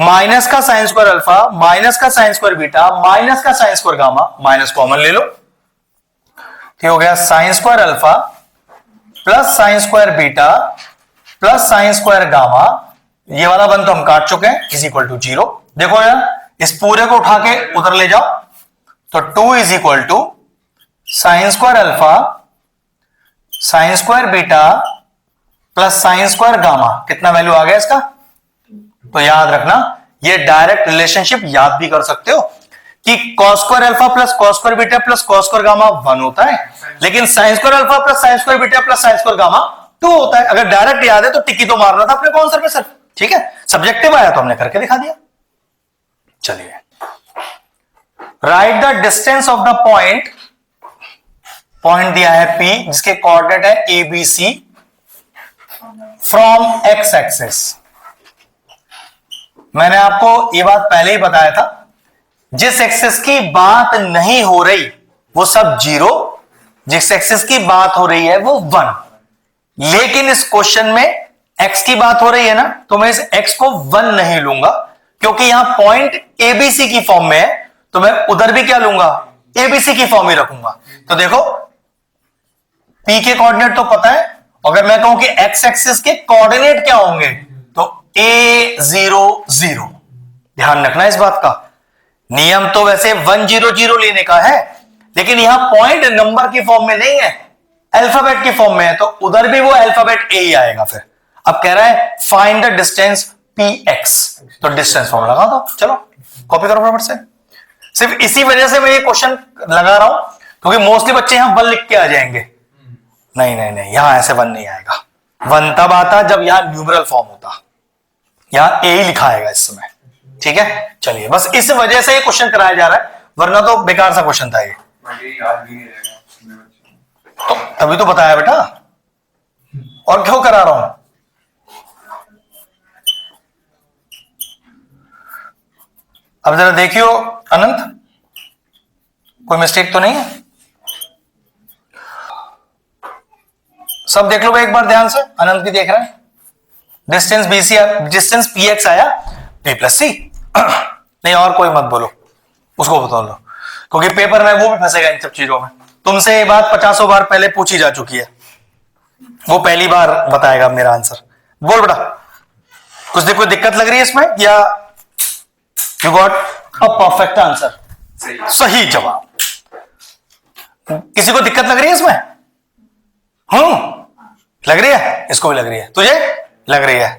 माइनस का साइन स्क्वायर अल्फा माइनस का साइन स्क्वायर बीटा माइनस का sine square gamma, minus common ले लो, तो हो गया sign square alpha plus sine square beta plus sine square gamma, ये वाला वन तो हम काट चुके हैं, इज इक्वल टू 0। देखो यार इस पूरे को उठा के उधर ले जाओ, तो 2 is equal to sine square alpha sine square beta plus sine square gamma, कितना वैल्यू आ गया इसका। तो याद रखना, ये डायरेक्ट रिलेशनशिप याद भी कर सकते हो कि cos square alpha plus cos square beta plus cos square gamma 1 होता है, लेकिन sign square alpha plus sine square beta plus sine square gamma 2 होता है। अगर डायरेक्ट याद है तो टिक्की तो मारना था अपने आंसर पे सिर्फ, ठीक है। सब्जेक्टिव आया तो हमने करके दिखा दिया। चलिए, right the distance of the point, point दिया है P जिसके कोऑर्डिनेट है ABC फ्रॉम एक्स एक्सिस। मैंने आपको ये बात पहले ही बताया था, जिस एक्सिस की बात नहीं हो रही वो सब 0, जिस एक्सिस की बात हो रही है वो 1। लेकिन इस क्वेश्चन में x की बात हो रही है ना, तो मैं इस x को 1 नहीं लूंगा क्योंकि यहां पॉइंट ABC की फॉर्म में है, तो मैं उधर भी क्या लूंगा, ABC की फॉर्म ही रखूंगा। तो देखो P के कोऑर्डिनेट तो पता है, अगर मैं कहूं कि x एक्सिस के कोऑर्डिनेट क्या होंगे तो A 0 0। ध्यान रखना इस बात का, नियम तो वैसे 1 0 0 लेने का है, लेकिन यहां पॉइंट नंबर की फॉर्म में नहीं है, अल्फाबेट की फॉर्म में है, तो उधर भी वो अल्फाबेट A ही आएगा। फिर अब कह रहा है फाइंड द डिस्टेंस Px, तो डिस्टेंस फॉर्म लगा दो, चलो कॉपी करो फटाफट से। सिर्फ इसी वजह से मैं ये क्वेश्चन लगा रहा हूं क्योंकि मोस्टली बच्चे यहां 1 लिख के आ जाएंगे। नहीं नहीं नहीं, यहां ऐसे 1 नहीं आएगा, 1 तब आता जब यहां न्यूमरल फॉर्म होता, यहां A ही लिखा आएगा इस समय, ठीक है। चलिए, बस इस वजह से ये क्वेश्चन कराया जा रहा है, वरना तो बेकार सा क्वेश्चन था ये। तो तभी तो बताया बेटा, और क्यों करा रहा हूं। अब जरा देखियो अनंत, कोई मिस्टेक तो नहीं है, सब देख लो भाई एक बार ध्यान से। अनंत भी देख रहा है, डिस्टेंस BC, डिस्टेंस PX आया P प्लस C। नहीं और कोई मत बोलो, उसको बता लो, क्योंकि पेपर में वो भी फंसेगा इन सब चीजों में। तुमसे ये बात 50 बार पहले पूछी जा चुकी है, वो पहली बार बताएगा मेरा आंसर। बोल बेटा, कुछ दिक्कत लग रही है इसमें, या you got a perfect answer, सही जवाब। किसी को दिक्कत लग रही है इसमें? लग रही है, इसको भी लग रही है, तुझे लग रही है,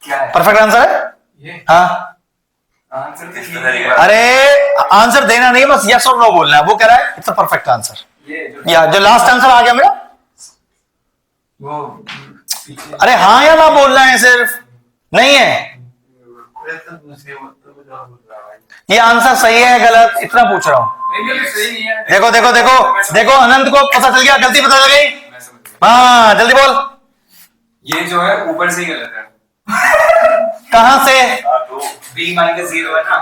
परफेक्ट आंसर है। हाँ अरे आंसर देना नहीं, बस यस और नो बोलना है। वो कह रहा है इट्स अ परफेक्ट आंसर, या जो लास्ट आंसर आ गया मेरा वो अरे हाँ या ना बोलना है, सिर्फ नहीं है। ये आंसर सही है गलत इतना पूछ रहा हूं। देखो देखो देखो देखो, अनंत को पता चल गया, गलती पता चल गई। हाँ जल्दी बोल। ये जो है ऊपर से ही गलत है। कहां से? b माइनस 0 है ना,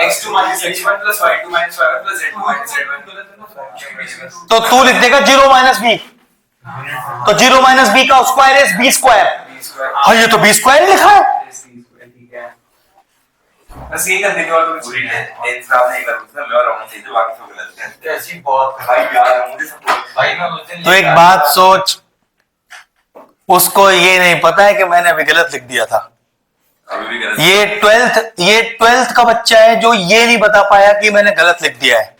x2 minus x1 plus y2 minus y1 plus z2 minus z1। तो तू लिख देगा 0 माइनस बी, तो 0 माइनस बी का स्क्वायर इज बी स्क्वायर। हाँ ये तो बी स्क्वायर ही लिखा है। बस ये कर देंगे, और तो पूरी इंतजाम नहीं करूंगा, मैं और रहूंगा सही, तो बाकी सब गलत है। कैसी बहुत भाई यार, मुझे सब भाई मैं तो एक बात सोच, उसको ये नहीं पता है कि मैंने अभी गलत लिख दिया था। ये 12th का बच्चा है जो ये नहीं बता पाया कि मैंने गलत लिख दिया है,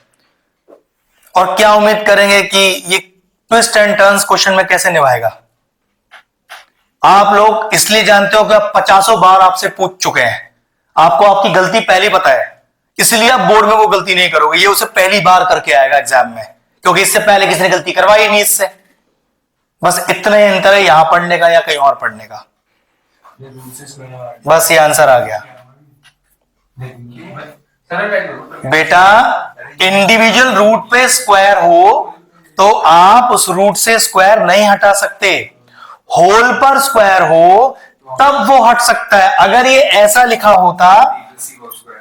और क्या उम्मीद करेंगे कि ये ट्विस्ट एंड टर्न्स क्वेश्चन में कैसे निभाएगा। आप लोग इसलिए जानते हो कि आप 50 बार आपसे पूछ चुके हैं, आपको आपकी गलती पहले पता है, इसलिए आप बोर्ड में वो गलती नहीं करोगे। ये उसे पहली बार करके आएगा एग्जाम में, क्योंकि इससे पहले किसी ने गलती करवाई नहीं इससे। बस इतने अंतर है यहां पढ़ने का या कहीं और पढ़ने का। बस ये आंसर आ गया बेटा। इंडिविजुअल रूट पे स्क्वायर हो तो आप उस रूट से स्क्वायर नहीं हटा सकते, होल पर स्क्वायर हो तब वो हट सकता है। अगर ये ऐसा लिखा होता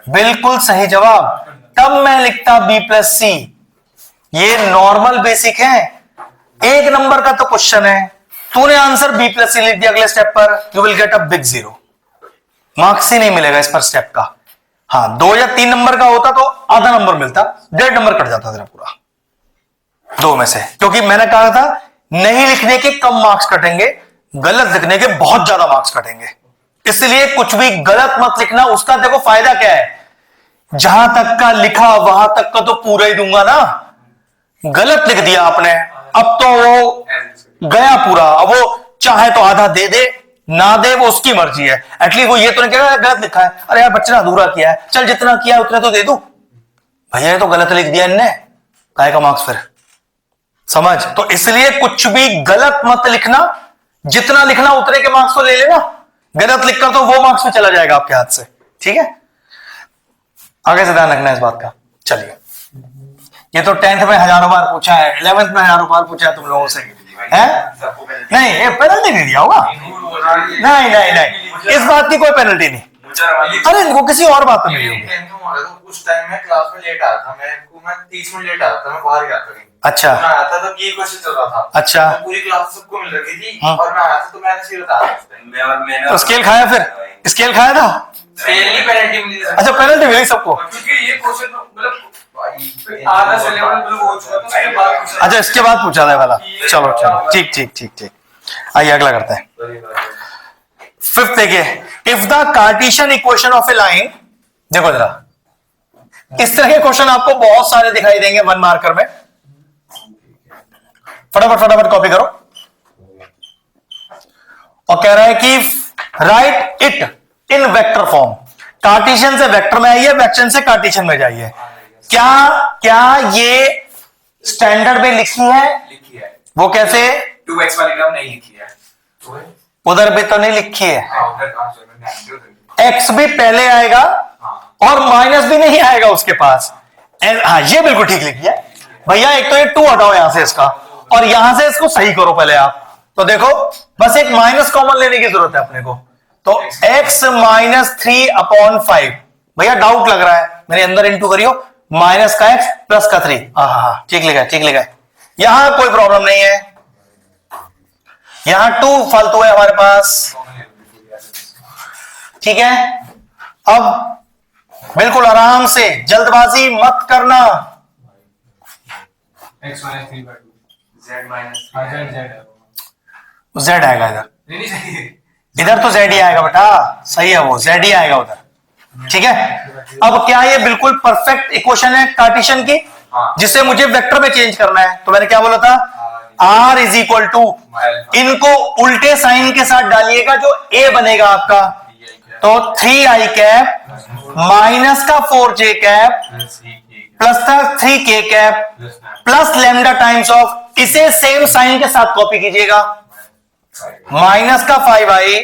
बिल्कुल सही जवाब। तब मैं लिखता बी प्लस सी। ये नॉर्मल बेसिक है, एक नंबर का तो क्वेश्चन है, तूने आंसर बी प्लस सी लिख दिया, अगले स्टेप पर you will get a big zero, marks ही नहीं मिलेगा इस पर स्टेप का। हाँ 2 या 3 नंबर का होता तो आधा नंबर मिलता, 1.5 नंबर कट जाता तेरा पूरा 2 में से, क्योंकि मैंने कहा था नहीं लिखने के कम मार्क्स कटेंगे, गलत लिखने के बहुत ज्यादा मार्क्स कटेंगे। इसलिए कुछ भी गलत मत लिखना। उसका देखो फायदा क्या है, जहां तक का लिखा वहां तक का तो पूरा ही दूंगा ना, गलत लिख दिया आपने अब तो वो गया पूरा, अब वो चाहे तो आधा दे दे ना दे, वो उसकी मर्जी है। एटलीस्ट वो ये तो नहीं कहेगा गलत लिखा है, अरे यार बच्चे ने अधूरा किया है, चल जितना किया है उतना तो दे दू, भैया ये तो गलत लिख दिया इनने, काहे का मार्क्स फिर, समझ। तो इसलिए कुछ भी गलत मत लिखना, जितना लिखना उतने के मार्क्स तो ले लेना, गलत लिखकर तो वो मार्क्स में चला जाएगा आपके हाथ से, ठीक है। आगे से ध्यान रखना इस बात का। चलिए, ये तो 10th में हजारों बार पूछा है, 11th में हजारों बार पूछा है तुम लोगों से, है नहीं, ये पेनल्टी नहीं दिया होगा, नहीं नहीं नहीं, इस बात की कोई पेनल्टी नहीं, अरे वो किसी और बात में मिली होगी। उस टाइम में क्लास में लेट आया था, मैं 30 मिनट लेट आया था, मैं बाहर गया था। अच्छा, मैं आया था तब ये क्वेश्चन चल रहा था। अच्छा, पूरी क्लास सबको मिल रही थी, हाँ। और मैं आया था तो मैंने सीधा बताया। तो स्केल खाया, फिर स्केल खाया था, पेनल्टी मिली। अच्छा पेनल्टी मिली सबको, क्योंकि ये क्वेश्चन मतलब आधा सिलेबस मतलब हो चुका था, उसके बाद पूछा। अच्छा इसके बाद पूछा था वाला, चलो चलो ठीक ठीक ठीक ठीक। आइए अगला करते हैं। 5th देखिए, if the Cartesian equation of a line, देखो जरा इस तरह के क्वेश्चन आपको बहुत सारे दिखाई देंगे 1 मार्कर में, फटाफट फटाफट कॉपी करो। और कह रहा है कि right it in vector form, Cartesian से वेक्टर में आइए, वेक्टर से कार्टेशियन में जाइए। क्या क्या ये स्टैंडर्ड में लिखी है? लिखी है। वो कैसे? 2x वाली टर्म नहीं लिखी है, उधर भी तो नहीं लिखी है, हाँ, एक्स भी पहले आएगा और माइनस भी नहीं आएगा उसके पास। हाँ ये बिल्कुल ठीक लिखी है भैया। एक तो ये 2 हटाओ यहां से इसका, और यहां से इसको सही करो पहले आप, तो देखो बस एक माइनस कॉमन लेने की जरूरत है अपने को, तो x माइनस 3/5, भैया डाउट लग रहा है मेरे अंदर, इंटू करियो, माइनस का x प्लस का 3, हाँ ठीक लिखा है, ठीक लिखा है, यहां कोई प्रॉब्लम नहीं है, यहां 2 फालतू है हमारे पास, ठीक है। अब बिल्कुल आराम से, जल्दबाजी मत करना, x - 3/2 z आएगा इधर, इधर तो z ही आएगा बेटा, सही है वो z ही आएगा उधर, ठीक है। अब क्या ये बिल्कुल परफेक्ट इक्वेशन है कार्टेशियन की, जिसे मुझे वेक्टर में चेंज करना है, तो मैंने क्या बोला था, r इज इक्वल टू, इनको उल्टे साइन के साथ डालिएगा, जो a बनेगा आपका, तो 3i कैप माइनस का 4j कैप प्लस का 3k cap plus lambda times of, इसे सेम साइन के साथ कॉपी कीजिएगा, माइनस का 5i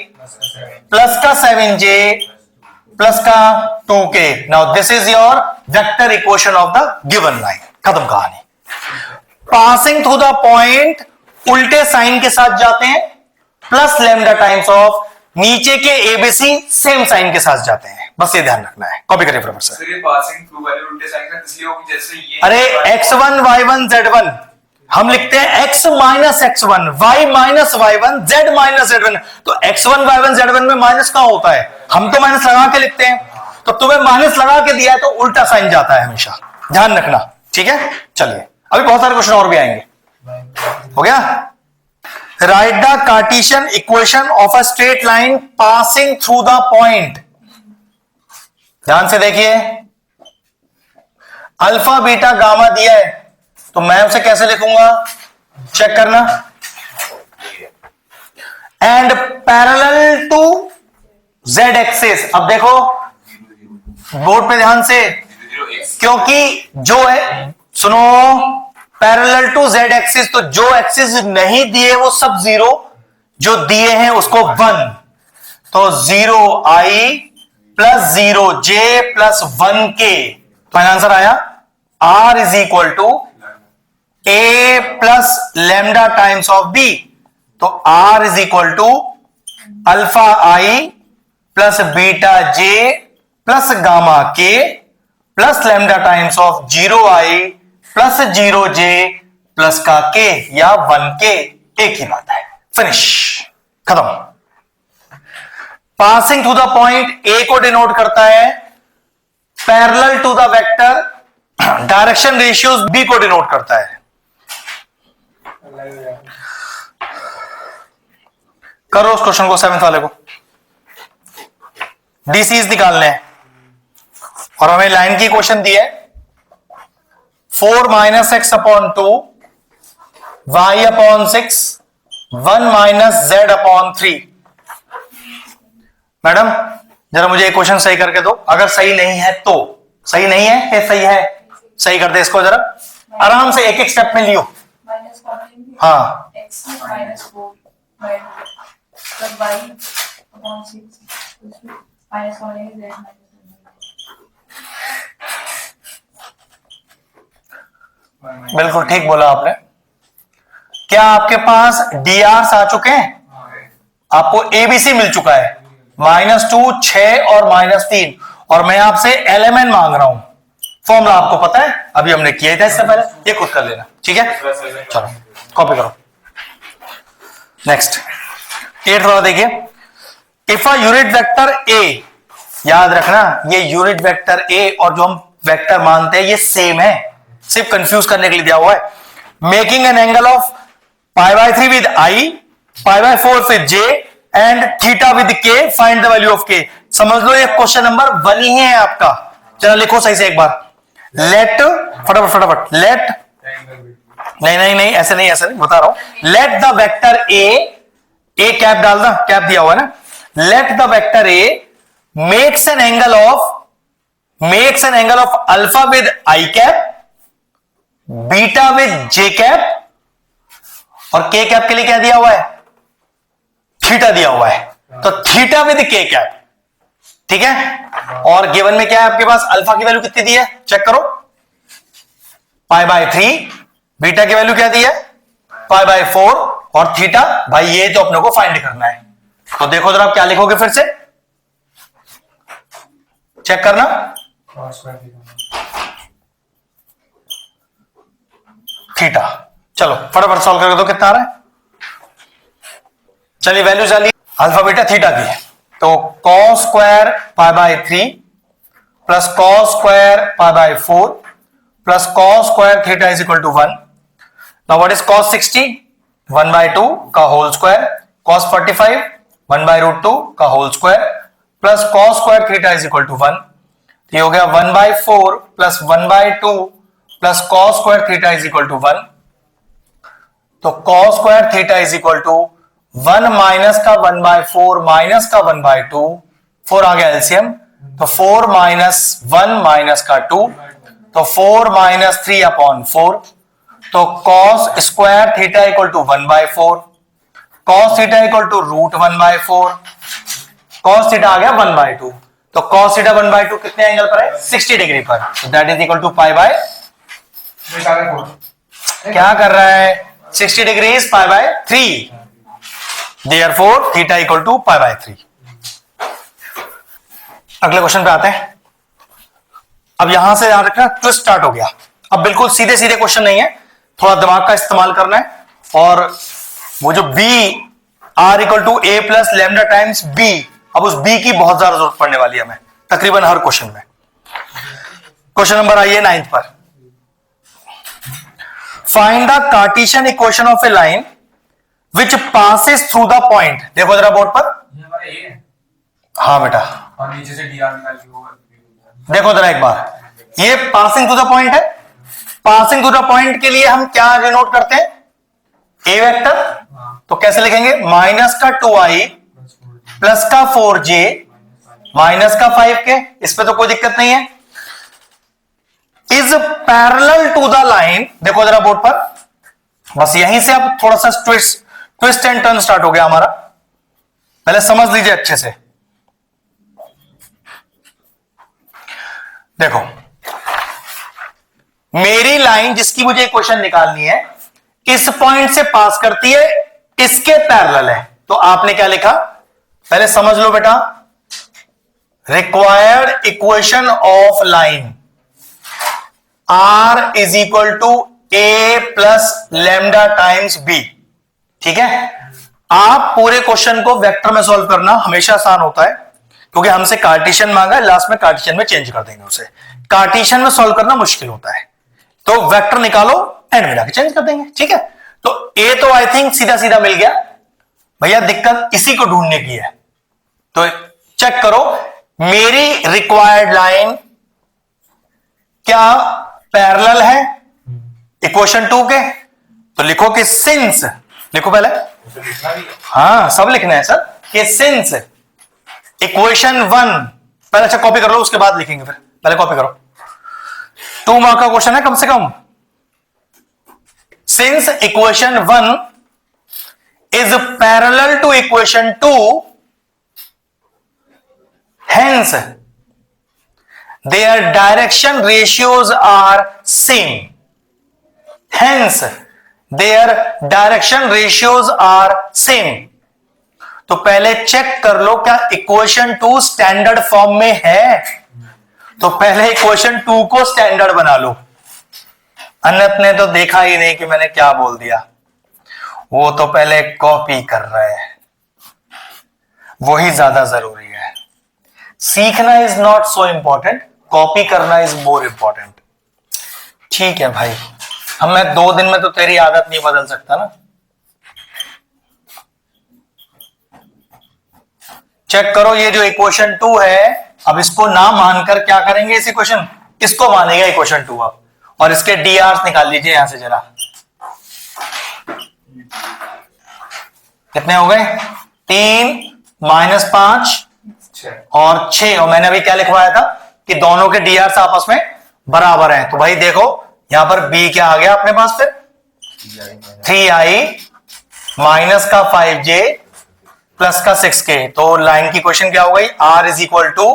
प्लस का 7j प्लस का 2k। Now this is your vector equation of the given line, खत्म कहानी। पासिंग थ्रू द पॉइंट, उल्टे साइन के साथ जाते हैं, प्लस लैम्डा टाइम्स ऑफ, नीचे के एबीसी सेम साइन के साथ जाते हैं, बस ये ध्यान रखना है। कॉपी करिए फटाफट से। ये पासिंग थ्रू वाले उल्टे साइन का इसलिए होगी जैसे ये, अरे x1 y1 z1 हम लिखते हैं x minus x1 y minus y1 z minus z1, तो x1 y1 z1 में माइनस कहां होता है, हम तो माइनस लगा के लिखते हैं, तो तुम्हें माइनस लगा के दिया है तो उल्टा साइन जाता है हमेशा, ध्यान रखना, ठीक है। चलिए अभी बहुत सारे क्वेश्चन और भी आएंगे, हो गया। Right the Cartesian equation of a straight line passing through the point, ध्यान से देखिए, अल्फा बीटा गामा दिया है, तो मैं उसे कैसे लिखूंगा, चेक करना, and parallel to z axis. अब देखो बोर्ड पे ध्यान से, क्योंकि जो है, सुनो, पैरेलल टू z एक्सिस, तो जो एक्सिस नहीं दिए वो सब 0, जो दिए हैं उसको 1, तो 0i plus 0j plus 1k, तो आंसर आया r is equal to a plus lambda times of b, तो r is equal to alpha i plus beta j plus gamma k plus lambda times of 0i plus 0j plus का k या 1k, एक ही बात है, finish, खत्म। Passing through the point A को denote करता है, parallel to the vector direction ratios B को डिनोट करता है। करो उस क्वेश्चन को, 7th वाले को। डीसीज निकालने हैं और हमें लाइन की क्वेश्चन दी है 4 minus x upon 2 y upon 6 1 minus Z upon 3। Madam जरा मुझे एक क्वेश्चन सही करके दो, अगर सही नहीं है तो, सही नहीं है या सही है, सही कर दे इसको जरा आराम से, एक एक स्टेप में लियो। हाँ बिल्कुल ठीक बोला आपने। क्या आपके पास डीआर आ चुके हैं? आपको एबीसी मिल चुका है, -2, 6 और -3, और मैं आपसे एलएमएन मांग रहा हूं। फॉर्मूला आपको पता है, अभी हमने किया था इससे पहले, ये खुद कर लेना, ठीक है। चलो कॉपी करो। नेक्स्ट 8th वाला देखिए, if a unit vector A, याद रखना ये यूनिट वेक्टर ए और जो हम वेक्टर मानते हैं ये सेम है, सिर्फ कंफ्यूज करने के लिए दिया हुआ है। Making an angle of π/3 with I, π/4 with J and theta with K, find the value of K. समझ लो ये क्वेश्चन नंबर 1 ही है आपका। चलो लिखो सही से एक बार, लेट, फटाफट लेट, नहीं ऐसे नहीं बता रहा हूं। Let the vector A cap डालना, कैप दिया हुआ है ना, let the vector A makes an angle of alpha with I cap, beta with J cap, और के कैप के लिए क्या दिया हुआ है? थीटा दिया हुआ है, तो थीटा विद के कैप, ठीक है। और गिवन में क्या है आपके पास? अल्फा की वैल्यू कितनी दी है चेक करो, π/3, बीटा की वैल्यू क्या दी है? π/4, और थीटा भाई ये तो अपने को फाइंड करना है। तो देखो जरा आप क्या लिखोगे, फिर से चेक करना। थीटा, चलो फटाफट सॉल्व करके दो, कितना आ रहा है? चलिए वैल्यू डालिए अल्फा बीटा थीटा की, तो cos square π/3 plus cos square π/4 plus cos square theta is equal to 1। Now what is cos 60? 1/2 का होल स्क्वायर, cos 45 1/√2 का whole square plus cos square theta is equal to 1। ये हो गया 1/4 plus 1/2 plus cos square theta is equal to 1। तो cos square theta is equal to 1 minus का 1/4 minus का 1/2, 4 आ गया LCM, तो 4 माइनस 1 माइनस का 2, तो 4 माइनस 3 अपॉन 4, तो cos square theta equal to 1/4, cos theta equal to √1/4, cos theta आ गया 1/2, तो cos थीटा 1/2 कितने एंगल पर है? 60 डिग्री पर, तो दैट इज इक्वल टू π/, क्या कर रहा है? 60 degree is π/3, therefore theta equal to π/3। अगले क्वेश्चन पे आते हैं। अब यहां से याद रखना ट्विस्ट स्टार्ट हो गया, अब बिल्कुल सीधे सीधे क्वेश्चन नहीं है, थोड़ा दिमाग का इस्तेमाल करना है। और वो जो b r equal to a plus lambda times b, अब उस b की बहुत ज्यादा जरूरत पड़ने वाली है हमें तकरीबन हर क्वेश्चन में। क्वेश्चन नंबर आइए 9th पर, find the Cartesian equation of a line which passes through the point. देखो जरा बोर्ड पर, हाँ बेटा, और नीचे से dr निकाल के होगा, देखो जरा एक बार, ये पासिंग टू द पॉइंट है। पासिंग टू द पॉइंट के लिए हम क्या डिनोट करते हैं? ए वेक्टर, तो कैसे लिखेंगे? माइनस का 2i प्लस का 4j माइनस का 5k, इस पे तो कोई दिक्कत नहीं है। Is parallel to the line, देखो जरा बोर्ड पर, बस यहीं से अब थोड़ा सा ट्विस्ट एंड टर्न स्टार्ट हो गया हमारा, पहले समझ लीजिए अच्छे से। देखो मेरी लाइन जिसकी मुझे इक्वेशन निकालनी है, इस पॉइंट से पास करती है, इसके पैरेलल है, तो आपने क्या लिखा? पहले समझ लो बेटा, required equation of line R is equal to A plus lambda times B। ठीक है, आप पूरे क्वेश्चन को वेक्टर में सॉल्व करना हमेशा आसान होता है, क्योंकि हमसे कार्टेशियन मांगा है, लास्ट में कार्टेशियन में चेंज कर देंगे उसे। कार्टेशियन में सॉल्व करना मुश्किल होता है, तो वेक्टर निकालो, एंड में जाके चेंज कर देंगे। ठीक है, तो ए तो आई थिंक सीधा सीधा मिल गया भैया, दिक्कत इसी को ढूंढने की है। तो चेक करो, मेरी रिक्वायर्ड लाइन क्या पैरेलल है इक्वेशन 2 के? तो लिखो कि सिंस, लिखो पहले, हाँ सब लिखना है सर, कि सिंस इक्वेशन 1, पहले अच्छा कॉपी कर लो, उसके बाद लिखेंगे, फिर पहले कॉपी करो। 2 मार्क का क्वेश्चन है कम से कम। Since equation 1 is parallel to equation 2, hence their direction ratios are same, hence their direction ratios are same। तो पहले चेक कर लो क्या इक्वेशन 2 स्टैंडर्ड फॉर्म में है, तो पहले इक्वेशन 2 को स्टैंडर्ड बना लो। अन्नत ने तो देखा ही नहीं कि मैंने क्या बोल दिया, वो तो पहले कॉपी कर रहे हैं, वही ज्यादा जरूरी है। सीखना is not so important, copy करना इज मोर इंपॉर्टेंट। ठीक है भाई, हम मैं 2 दिन में तो तेरी आदत नहीं बदल सकता ना। चेक करो, ये जो इक्वेशन 2 है, अब इसको ना मानकर क्या करेंगे, इस इक्वेशन, इसको मानेगा इक्वेशन 2 अब, और इसके डीआर निकाल लीजिए यहां से जरा। कितने हो गए? 3 - 5 और 6, और मैंने अभी क्या लिखवाया था कि दोनों के डीआर आपस में बराबर हैं। तो भाई देखो यहां पर बी क्या आ गया अपने पास, फिर 3i माइनस का 5j प्लस का 6k। तो लाइन की क्वेश्चन क्या हो गई, r is equal to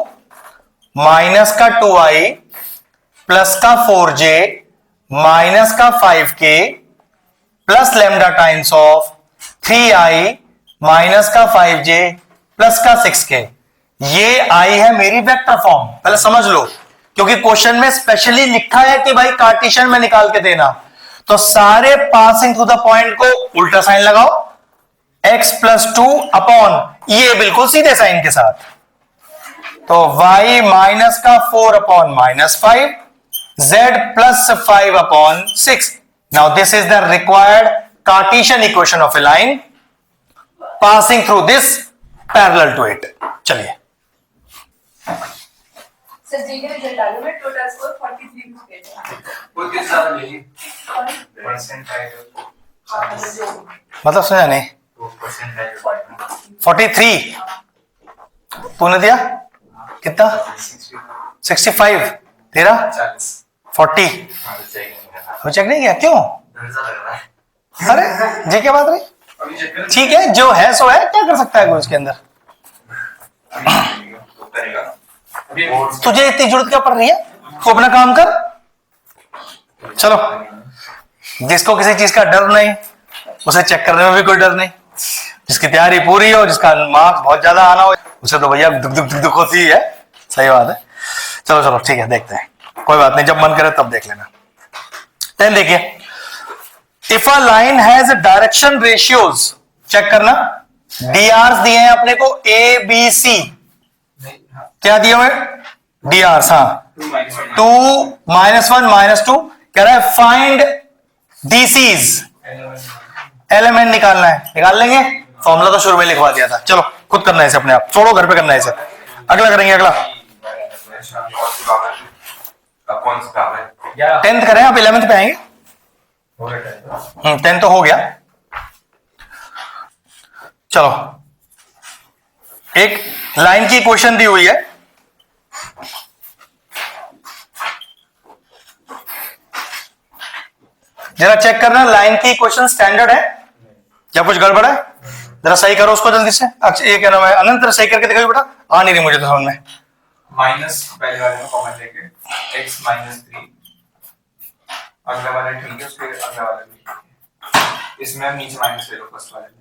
minus का 2i प्लस का 4j माइनस का 5k plus lambda times of 3i minus का 5j प्लस का 6k। ये आई है मेरी वेक्टर फॉर्म, पहले समझ लो, क्योंकि क्वेश्चन में स्पेशली लिखा है कि भाई कार्टेशियन में निकाल के देना। तो सारे पासिंग थ्रू द पॉइंट को उल्टा साइन लगाओ, x प्लस 2 अपॉन ये बिल्कुल सीधे साइन के साथ, तो y माइनस का 4 upon -5, z plus 5 upon 6। Now this is the required Cartesian equation of a line passing through this parallel to it. चलिए सर जी के रिजल्ट आ गया, मैं टोटल स्कोर 43 पे वो किस साल मिली परसेंटाइल? मतलब सुना नहीं, 43 तूने दिया कितना? 65, तेरा 40। वो चेक नहीं किया क्यों? अरे जी क्या बात रही, ठीक है जो है सो है, क्या कर सकता है कोई उसके अंदर। तुझे इतनी जरूरत क्या पड़ रही है, तू अपना काम कर। चलो, जिसको किसी चीज का डर नहीं उसे चेक करने में भी कोई डर नहीं, जिसकी तैयारी पूरी हो, जिसका मार्क्स बहुत ज्यादा आना हो, उसे तो भैया दुख दुख दुख दुख होती है। सही बात है। चलो चलो ठीक है, देखते हैं, कोई बात नहीं, जब मन करे तब देख लेना। 10 देखिए, if a line has direction ratios, check करना, डीआर दिए हैं अपने को ए बी सी, क्या दिए हुए डीआर? हाँ 2 -1 -2, कह रहा है फाइंड डीसीज, एलिमेंट निकालना है, निकाल लेंगे। फॉर्मूला तो शुरू में लिखवा दिया था, चलो खुद करना है इसे अपने आप, छोड़ो घर पे करना है इसे, अगला करेंगे। अगला कौन सा काम है? 10th करें, आप 11th पे आएंगे। 10 तो हो गया। चलो, एक लाइन की इक्वेशन दी हुई है, जरा चेक करना लाइन की इक्वेशन स्टैंडर्ड है या कुछ गड़बड़ है, जरा सही करो उसको जल्दी से। अच्छा ये कह रहा मैं अनंत सही करके दिखाई बेटा, आ नहीं रही मुझे तो समझ में। माइनस पहले वाले में कॉमन लेके x -3, अगला वाला ठीक है, उसके अगला वाला भी ठीक है, इसमें हम नीचे माइनस ले लो फर्स्ट वाले में।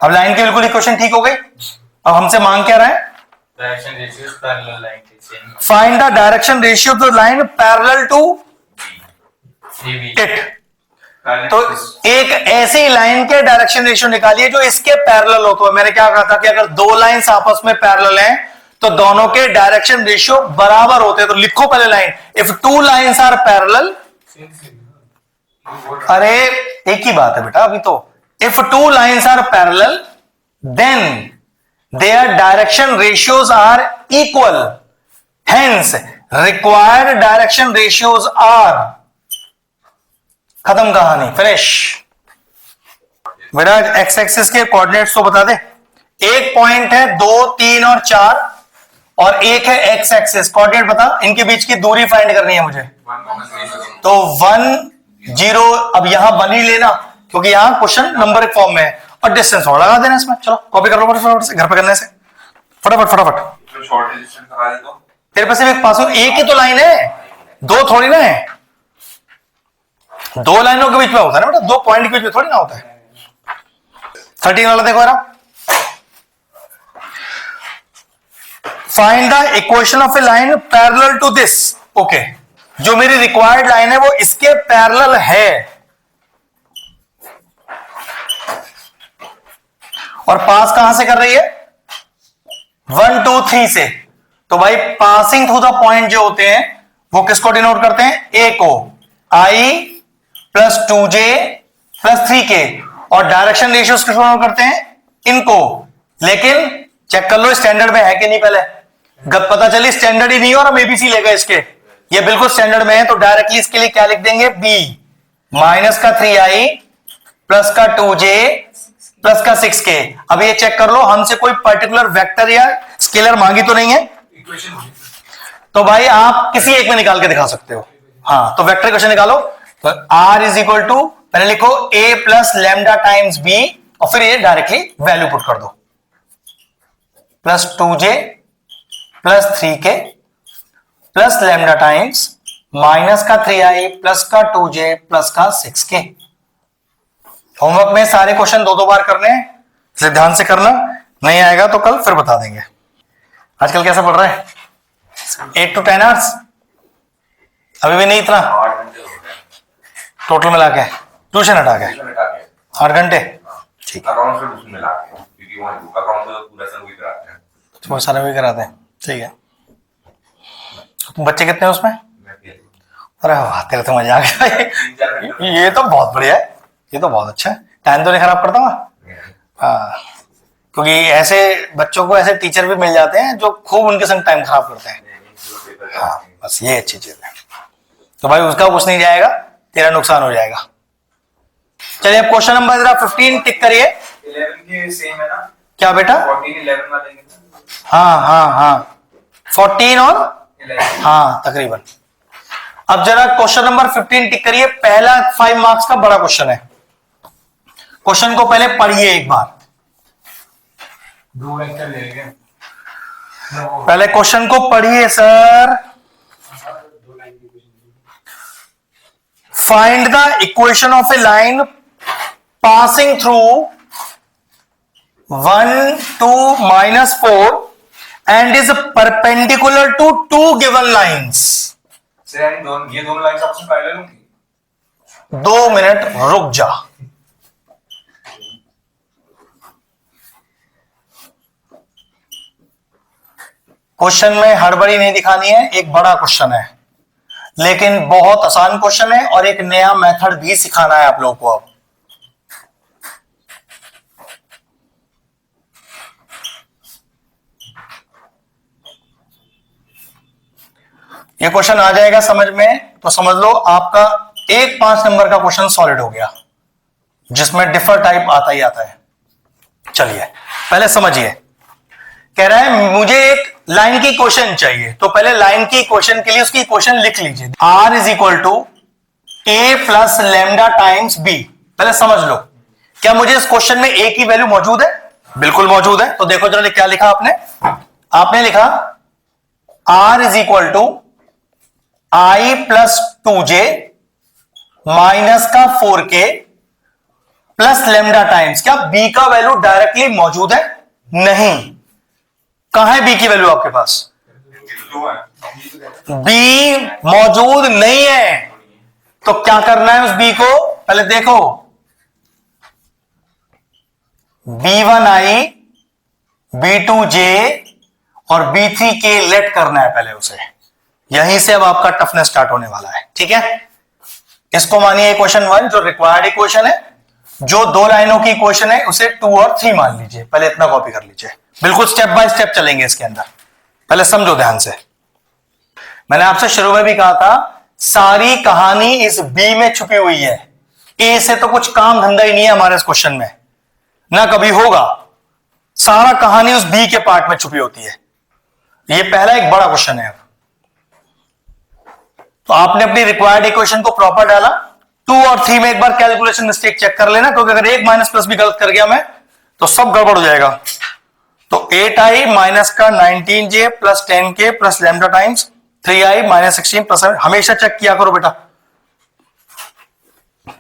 अब लाइन की बिल्कुल इक्वेशन ठीक हो गई, अब हमसे मांग क्या रहा है? डायरेक्शन रेशियो पैरेलल लाइन के same find the direction ratio of the line parallel to CV it. तो एक ऐसी लाइन के डायरेक्शन रेशियो निकालिए जो इसके पैरेलल हो। तो मैंने क्या कहा था कि अगर दो लाइंस आपस में पैरेलल हैं तो दोनों के डायरेक्शन रेशियो बराबर होते हैं। तो लिखो पहले line, if two lines are parallel, अरे एक ही बात है बेटा अभी तो, if two lines are parallel then their direction ratios are equal, hence required direction ratios are, खत्म कहानी, फिनिश। बेटा एक्स एक्सिस के कोऑर्डिनेट्स तो बता दे। एक पॉइंट है 2, 3 और 4 और एक है एक्स एक्सिस, कोऑर्डिनेट बता, इनके बीच की दूरी फाइंड करनी है मुझे। तो 1 0, अब यहां 1 ही लेना क्योंकि यहां क्वेश्चन नंबरिक फॉर्म में है, और डिस्टेंस और लगा देना इसमें। चलो कॉपी कर लो फटाफट से, घर पे करने से फटाफट फटाफट। तो शॉर्ट डिस्टेंस लगा दे दो। तेरे पास सिर्फ एक पास एक ही तो लाइन है, दो थोड़ी ना है। दो लाइनों के बीच में होता है ना बेटा, दो पॉइंट के बीच में थोड़ी ना होता है। 13 वाला देखो जरा, find the equation of a line parallel to this. Okay, जो मेरी रिक्वायर्ड लाइन है वो इसके पैरेलल है और पास कहां से कर रही है? 1 2 3 से। तो भाई पासिंग थ्रू द पॉइंट जो होते हैं वो किसको डिनोट करते हैं? ए को, आई प्लस 2j प्लस 3k, और डायरेक्शन रेशियोज किसको डिनोट करते हैं? इनको। लेकिन चेक कर लो स्टैंडर्ड में है कि नहीं पहले। गप पता चली स्टैंडर्ड ही नहीं और हम एबीसी लेगा इसके, ये बिल्कुल स्टैंडर्ड में है। तो डायरेक्टली इसके लिए क्या लिख देंगे? b माइनस का 3i प्लस का 2j प्लस का 6k। अब ये चेक कर लो हमसे कोई पर्टिकुलर वेक्टर या स्केलर मांगी तो नहीं है, तो भाई आप किसी एक में निकाल के दिखा सकते हो। हाँ, तो वेक्टर क्वेश्चन निकालो। तो r इज इक्वल टू, पहले लिखो a plus lambda times b और फिर ये डायरेक्टली वैल्यू पुट कर दो, plus 2j plus 3k plus lambda times minus का 3i प्लस का 2j प्लस का 6k। होमवर्क में सारे क्वेश्चन 2-2 बार करने हैं, इसलिए ध्यान से करना, नहीं आएगा तो कल फिर बता देंगे। आजकल कैसा पढ़ रहा है? 8 to 10 आवर्स, अभी भी नहीं इतना 8 घंटे हो गए टोटल मिला के, ट्यूशन हटा के ट्यूशन हटा के 8 घंटे। ठीक है, अकाउंट से उसमें मिला के, क्योंकि वहां अकाउंट तो पूरा सब वही कराते हैं। बहुत सारे भी कराते हैं। ठीक है, तुम बच्चे कितने हैं उसमें? मैं खेल अरे वाह, तेरे तो मजा आ गया। 3-4 घंटे ये तो बहुत बढ़िया है, ये तो बहुत अच्छा है। टाइम तो नहीं खराब करता हुआ। हाँ, क्योंकि ऐसे बच्चों को ऐसे टीचर भी मिल जाते हैं जो खूब उनके संग टाइम खराब करते हैं। हाँ, बस ये अच्छी चीज है। तो भाई उसका कुछ नहीं जाएगा, तेरा नुकसान हो जाएगा। चलिए अब क्वेश्चन नंबर 15 टिक करिए। 11 के सेम है ना? क्या बेटा? 14 11 वाले के ना? हाँ हाँ हाँ, 14 और 11। हाँ तकरीबन। अब जरा क्वेश्चन नंबर 15 टिक करिए। पहला 5 मार्क्स का बड़ा क्वेश्चन है। क्वेश्चन को पहले पढ़िए एक बार, दो वेक्टर ले लेंगे। पहले क्वेश्चन को पढ़िए sir. Find the equation of a line passing through 1 2 -4 and is perpendicular to 2 given lines। Sir यानी ये दोनों लाइंस आपस में पैरेलल होंगी? 2 मिनट रुक जा। क्वेश्चन में हड़बड़ी नहीं दिखानी है, एक बड़ा क्वेश्चन है लेकिन बहुत आसान क्वेश्चन है और एक नया मेथड भी सिखाना है आप लोगों को। अब ये क्वेश्चन आ जाएगा समझ में तो समझ लो आपका एक 5 नंबर का क्वेश्चन सॉलिड हो गया, जिसमें डिफर टाइप आता ही आता है। चलिए पहले समझिए, कह रहा है मुझे एक लाइन की क्वेश्चन चाहिए, तो पहले लाइन की क्वेश्चन के लिए उसकी क्वेश्चन लिख लीजिए। r is equal to a plus lambda times b। पहले समझ लो, क्या मुझे इस क्वेश्चन में a की वैल्यू मौजूद है? बिल्कुल मौजूद है। तो देखो जरा क्या लिखा आपने लिखा r is equal to i plus 2j minus का 4k प्लस लैम्डा टाइम्स। क्या b का वैल्यू डायरेक्टली मौजूद है? नहीं। कहां है बी की वैल्यू आपके पास? टू है। बी मौजूद नहीं है, तो क्या करना है उस बी को? पहले देखो, B1i, B2j और B3k लेट करना है पहले उसे। यहीं से अब आपका टफनेस स्टार्ट होने वाला है, ठीक है। इसको मानिए इक्वेशन 1 जो रिक्वायर्ड इक्वेशन है, जो 2 लाइनों की इक्वेशन है उसे 2 और 3 मान लीजिए। पहले इतना कॉपी कर लीजिए, बिल्कुल स्टेप बाय स्टेप चलेंगे इसके अंदर। पहले समझो ध्यान से। मैंने आपसे शुरू में भी कहा था सारी कहानी इस बी में छुपी हुई है। ए से तो कुछ काम धंधा ही नहीं है हमारे इस क्वेश्चन में, ना कभी होगा। सारा कहानी उस बी के पार्ट में छुपी होती है। ये पहला एक बड़ा क्वेश्चन है। अब तो आपने अपनी रिक्वायर्ड इक्वेशन को प्रॉपर डाला। 2 और 3 में एक बार कैलकुलेशन मिस्टेक चेक कर लेना, क्योंकि अगर एक माइनस प्लस भी गलत कर गया मैं तो सब गड़बड़ हो जाएगा। तो 8i माइनस का 19j plus 10k plus lambda times 3i minus 16 plus 7। हमेशा चेक किया करो बेटा।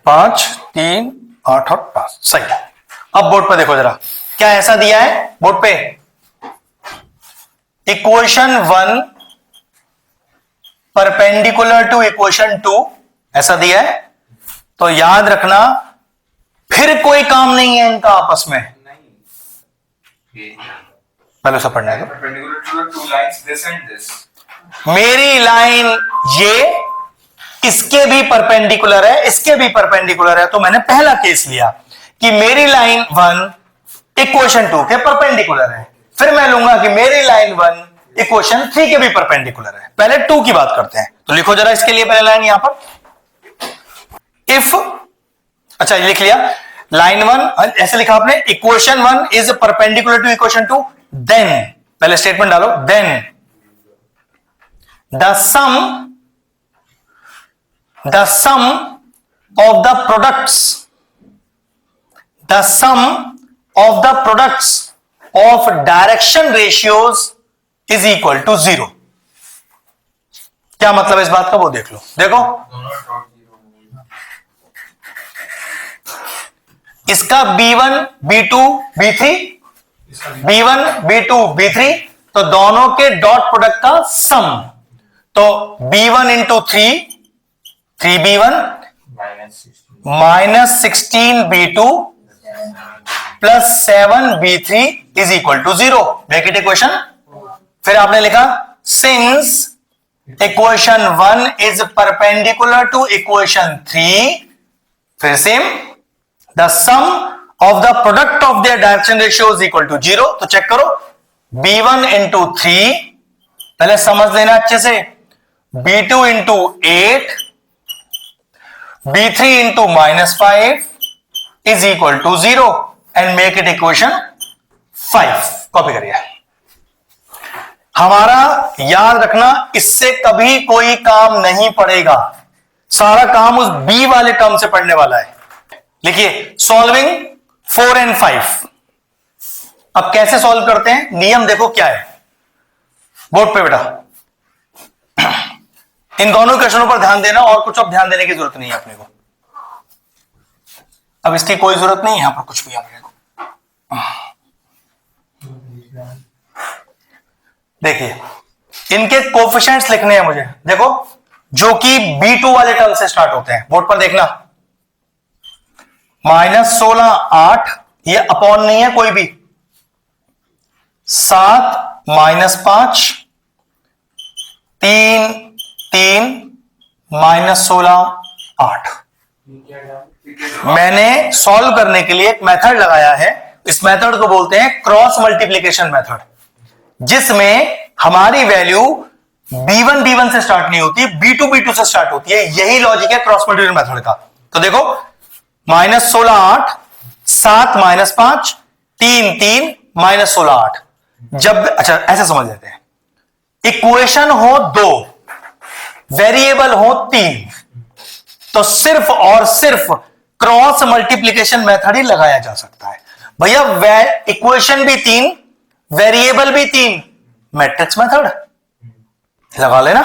5, 3, 8 और 5 सही है। अब बोर्ड पे देखो जरा, क्या ऐसा दिया है बोर्ड पे? इक्वेशन 1 परपेंडिकुलर टू इक्वेशन 2 ऐसा दिया है। तो याद रखना फिर कोई काम नहीं है इनका आपस में। पहले उसे पढ़ना है। Perpendicular to the two lines, this and this. मेरी लाइन ये इसके भी परपेंडिकुलर है, इसके भी परपेंडिकुलर है। तो मैंने पहला केस लिया कि मेरी लाइन 1 इक्वेशन 2 के परपेंडिकुलर है। फिर मैं लूंगा कि मेरी लाइन 1 इक्वेशन 3 के भी परपेंडिकुलर है। पहले 2 की बात करते हैं। तो लिखो जरा इसके लिए पहले लाइन यहां पर। इफ, अच्छा ये लिख लिया लाइन 1 ऐसे लिखा आपने, equation 1 is perpendicular to equation 2, then पहले स्टेटमेंट डालो, then the sum of the products of direction ratios is equal to 0। क्या मतलब इस बात का वो देख लो। देखो इसका B1 B2 B3, B1 B2 B3, तो दोनों के डॉट प्रोडक्ट का सम। तो B1 into 3B1 minus 16 B2 plus 7 B3 is equal to 0। Make it equation. फिर आपने लिखा since equation 1 is perpendicular to equation 3, फिर same the sum of the product of their direction ratio is equal to 0। तो check करो B1 into 3, पहले समझ लेना अच्छे से, B2 into 8, B3 into -5 is equal to 0 and make it equation 5। Copy करिए। हमारा याद रखना इससे कभी कोई काम नहीं पड़ेगा, सारा काम उस B वाले टर्म से पढ़ने वाला है। लिखिए सॉल्विंग 4 and 5। अब कैसे सॉल्व करते हैं, नियम देखो क्या है बोर्ड पे बेटा। इन दोनों क्वेश्चनों पर ध्यान देना, और कुछ अब ध्यान देने की जरूरत नहीं है अपने को। अब इसकी कोई जरूरत नहीं है यहां पर कुछ भी अपने को। देखिए इनके कोफिशिएंट्स लिखने हैं मुझे। देखो जो कि B2 वाले टर्म से स्टार्ट होते हैं, बोर्ड पर देखना। -16 8, ये अपॉन नहीं है कोई भी। 7 -5 3 3 -16 8। मैंने सॉल्व करने के लिए एक मेथड लगाया है। इस मेथड को बोलते हैं क्रॉस मल्टीप्लिकेशन मेथड, जिसमें हमारी वैल्यू B1 B1 से स्टार्ट नहीं होती, B2 B2 से स्टार्ट होती है। यही लॉजिक है क्रॉस मल्टीप्लिकेशन मेथड का। तो देखो -16 8, 7 -5 3 3 -16 8। जब, अच्छा ऐसे समझ लेते हैं, इक्वेशन हो 2, वेरिएबल हो 3, तो सिर्फ और सिर्फ क्रॉस मल्टीप्लिकेशन मेथड ही लगाया जा सकता है। भैया इक्वेशन भी 3, वेरिएबल भी 3, मैट्रिक्स मेथड लगा लेना।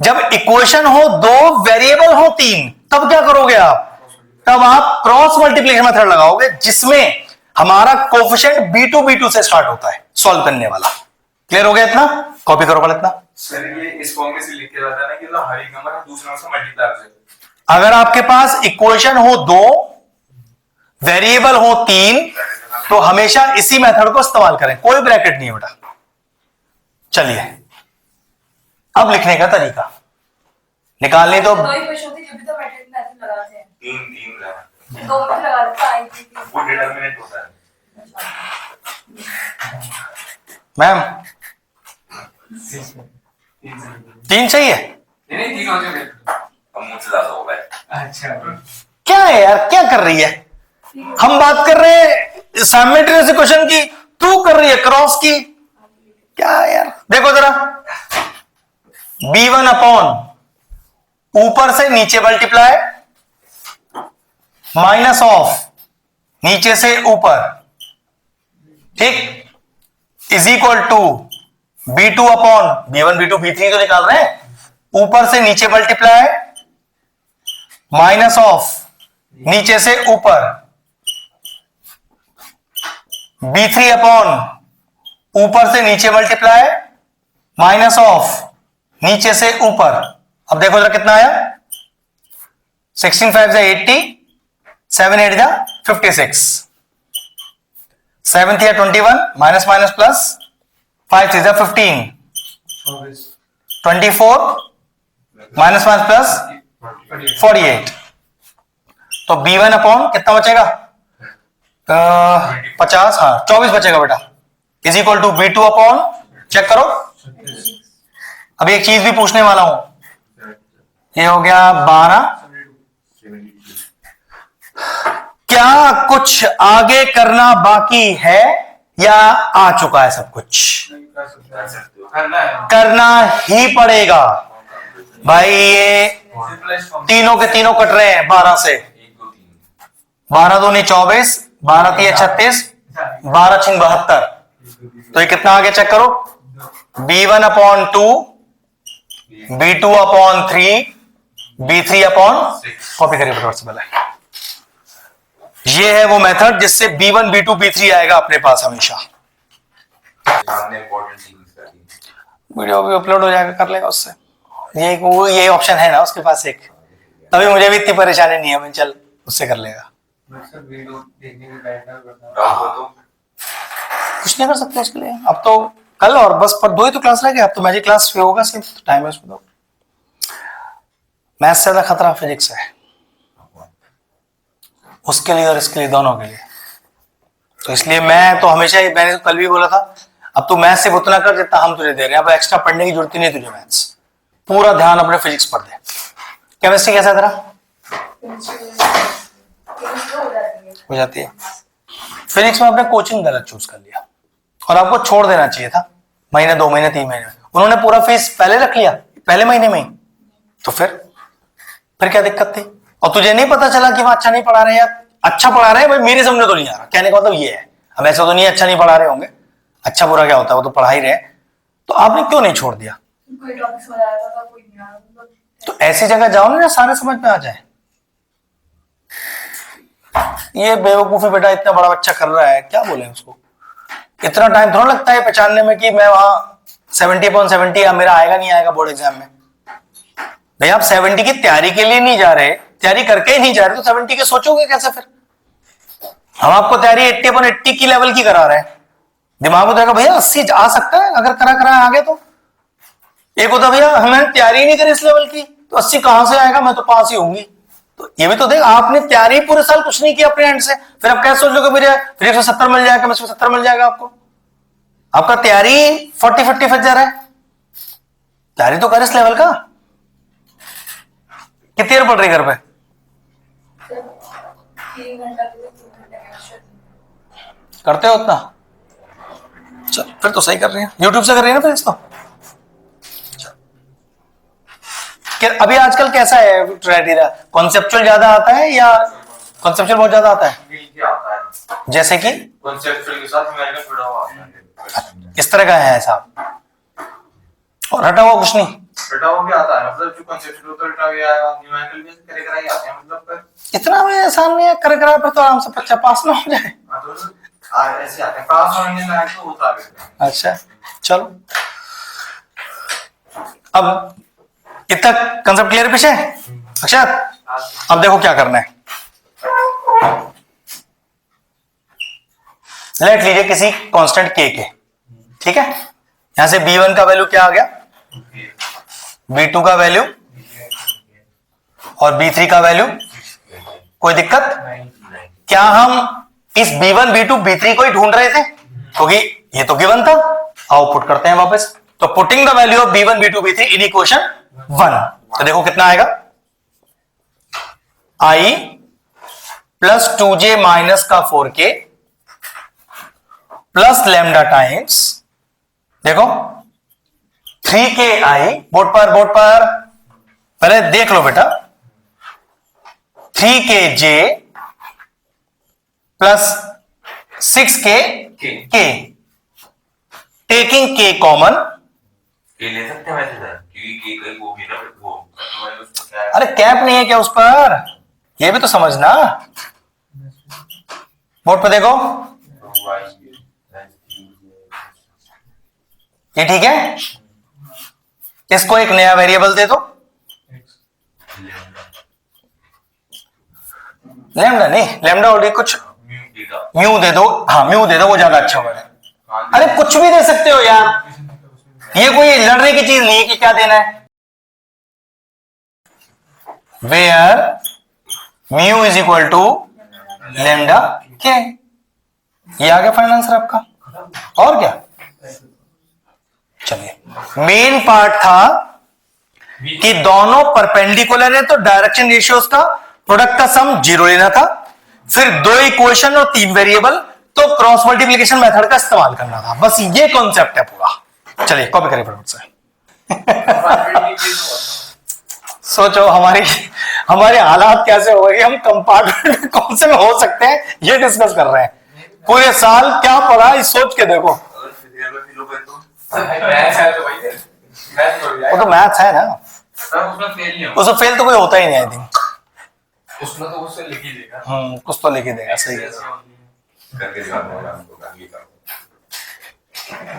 जब इक्वेशन हो 2, वेरिएबल हो 3, तब क्या करोगे आप? तब आप क्रॉस मल्टीप्लिकेशन मेथड लगाओगे, जिसमें हमारा कोफिशिएंट B2 से स्टार्ट होता है सॉल्व करने वाला। क्लियर हो गया इतना? कॉपी करो पहले इतना। सर ये इस फॉर्म में से लिख के जाता है ना कि मतलब हर एक नंबर दूसरे नंबर से मल्टीप्लाई हो जाए। अगर आपके पास इक्वेशन हो 2, वेरिएबल हो 3, तो हमेशा इसी मेथड को इस्तेमाल करें, कोई ब्रैकेट नहीं है बेटा। चलिए अब लिखने का तरीका निकालने तो दो ही क्वेश्चन होते हैं, जब भी तो मैथड लगाते हैं। 3 लगा, दो में लगा देता है, वो डिटरमिनेंट होता है। मैम 3 चाहिए? नहीं 3 हो जाए। अब मुझसे ज्यादा होगा। अच्छा क्या है यार, क्या कर रही है? हम बात कर रहे हैं साइमल्टेनियस इक्वेशन की, तू कर रही है क्रॉस की। क्या है यार, देखो जरा, B1 अपॉन ऊपर से नीचे मल्टीप्लाई माइनस ऑफ नीचे से ऊपर, ठीक, is equal to B2 upon B1 B2 B3 तो निकाल रहे हैं, ऊपर से नीचे मल्टीप्लाई माइनस ऑफ नीचे से ऊपर B3 अपॉन ऊपर से नीचे मल्टीप्लाई माइनस ऑफ नीचे से ऊपर। अब देखो जरा कितना आया, 16 5 80, 7 8 56, 7 21 minus minus plus 5 3 15, 24 minus minus plus 48। तो B1 अपॉन कितना बचेगा? 50, हाँ 24 बचेगा बेटा, is equal to B2 upon, check करो। अब एक चीज भी पूछने वाला हूं, ये हो गया 12। क्या कुछ आगे करना बाकी है या आ चुका है सब कुछ? करना है। करना ही पड़ेगा भाई। ये तीनों के तीनों कट रहे हैं 12 से, 12 दूनी 24, 12 3 36, 12 6 72। तो ये कितना आगे चेक करो, B1 upon 2, B2 upon 3, B3 upon, copy करिए फटाफट से पहले। ये है वो मेथड जिससे B1 B2 B3 आएगा अपने पास हमेशा। सामने इंपॉर्टेंट चीज करनी। वीडियो भी अपलोड हो जाएगा, कर लेगा उससे। ये ऑप्शन है ना उसके पास एक, तभी मुझे भी इतनी परेशानी नहीं है, मैं चल उससे कर लेगा। सर वीडियो देखने के बैठना पड़ता डाउट हो तो कुछ नहीं कर सकते उसके लिए। अब तो कल और बस पर 2 ही तो क्लास रह गए, अब तो मैजिक क्लास होगा सिर्फ, टाइम है उसमें। तो मैथ से ज्यादा खतरा फिजिक्स है, उसके लिए और इसके लिए, दोनों के लिए। तो इसलिए मैं तो हमेशा ही, मैंने तो कल भी बोला था, अब तू मैथ सिर्फ उतना कर जितना हम तुझे दे रहे हैं, अब एक्स्ट्रा पढ़ने की जरूरत ही नहीं तुझे। मैथ्स पूरा ध्यान अपने फिजिक्स पर दे। केमिस्ट्री कैसा है तेरा? हो जाती है। फिजिक्स में आपने कोचिंग गलत चूज कर लिया और आपको छोड़ देना चाहिए था महीने, 2 महीने, 3 महीने में। उन्होंने पूरा फीस पहले रख लिया पहले महीने में ही, तो फिर क्या दिक्कत थी? और तुझे नहीं पता चला कि वहां अच्छा नहीं पढ़ा रहे हैं, अच्छा पढ़ा रहे हैं भाई, मेरे समझ तो नहीं आ रहा, कहने का मतलब ये है। अब ऐसा तो नहीं अच्छा नहीं पढ़ा रहे होंगे, अच्छा बुरा क्या होता है, वो तो पढ़ा ही रहे। तो आपने क्यों नहीं छोड़ दिया? कोई टॉपिक समझ आ रहा था, कोई नहीं आ रहा। तो ऐसी जगह जाओ ना सारे समझ में आ जाए। ये बेवकूफी बेटा इतना बड़ा बच्चा कर रहा है, क्या बोले उसको? इतना टाइम थोड़ा लगता है पहचानने में कि मैं वहां 70/70 मेरा आएगा नहीं आएगा बोर्ड एग्जाम में। भाई आप 70 की तैयारी के लिए नहीं जा रहे, तैयारी करके ही नहीं जा रहे, तो 70 के सोचोगे कैसे फिर? हम आपको तैयारी 80/80 की लेवल की करा रहे हैं, दिमाग में तो भैया 80 आ सकता है अगर करा आगे। तो एक होता भैया हमने तैयारी नहीं करी इस लेवल की, तो 80 कहां से आएगा, मैं तो पास ही होंगी। तो ये भी तो देख, आपने तैयारी पूरे साल कुछ नहीं किया अपने एंड से, फिर आप कैसे सोच लो कि फिर 170 मिल जाएगा, 170 मिल जाएगा आपको? आपका तैयारी 40-50 फंस जा रहा है। तैयारी तो कर इस लेवल का। कितनी देर पढ़ रही घर पे? 3 घंटा के लिए 3 घंटे का करते हो उतना? चल फिर तो सही कर रही है, यूट्यूब से कर रही है ना फिर इसको। अभी आजकल कैसा है क्राइटेरिया, कॉन्सेप्चुअल ज्यादा आता है या कॉन्सेप्चुअल बहुत ज्यादा आता है? मिलके आता है, जैसे कि कॉन्सेप्चुअल के साथ न्यूमेरिकल जुड़ा हुआ आता है। इस तरह का है हिसाब, और हटा हुआ कुछ नहीं। रटा हुआ भी आता है, मतलब जो कॉन्सेप्चुअल होता है रटा हुआ आएगा, न्यूमेरिकल भी करे कराई आते हैं, मतलब फिर इतना भी आसान नहीं है, कर फिर तो आराम से बच्चा पास ना हो जाए। हाँ, तो ऐसे आते हैं क्लास में ना तो होता है। अच्छा चलो, अब इतना कंसेप्ट क्लियर पीछे अक्षत? अब देखो क्या करना है। लेट लीजिए किसी कांस्टेंट के, ठीक है। यहां से b1 का वैल्यू क्या आ गया, b2 का वैल्यू और b3 का वैल्यू। कोई दिक्कत? क्या हम इस b1 b2 b3 को ही ढूंढ रहे थे? क्योंकि ये तो गिवन था। आओ पुट करते हैं वापस। तो putting the value of b1 b2 b3 in equation 1, तो देखो कितना आएगा, i प्लस 2j माइनस का 4k प्लस लैम्डा टाइम्स, देखो 3ki, बोर्ड पर पहले देख लो बेटा, 3kj plus 6k k, taking k common. के ले सकते हैं वैसे सर, क्योंकि के वो भी ना वो उसको क्या है? अरे कैप नहीं है क्या उस पर, ये भी तो समझना। बोर्ड पे देखो, ये ठीक है। इसको एक नया वेरिएबल दे दो, लैम्डा नहीं, लैम्डा ऑलरेडी कुछ म्यू दे दो। हाँ म्यू दे दो, वो ज्यादा अच्छा होगा। अरे कुछ भी दे सकते हो यार, ये कोई लड़ने की चीज नहीं है कि क्या देना है। Where mu is equal to lambda के, ये आ गया फाइनल आंसर आपका। और क्या, चलिए मेन पार्ट था कि दोनों परपेंडिकुलर है तो डायरेक्शन रेशियोज का प्रोडक्ट का सम 0 लेना था। फिर 2 इक्वेशन और 3 वेरिएबल, तो क्रॉस मल्टीप्लिकेशन मेथड का इस्तेमाल करना था। बस ये कॉन्सेप्ट है पूरा। चलिए कॉपी करिए फटाफट से। सोचो हमारे हालात कैसे हो गए, हम कंपार्टमेंट में कौन से में हो सकते हैं ये डिस्कस कर रहे हैं। पूरे साल क्या पढ़ा इस सोच के देखो। वो तो मैथ्स है ना, उसमें फेल तो कोई होता ही नहीं आई थिंक। उसमें तो उससे लिख ही देगा। कुछ तो लिख ही देगा, सही है।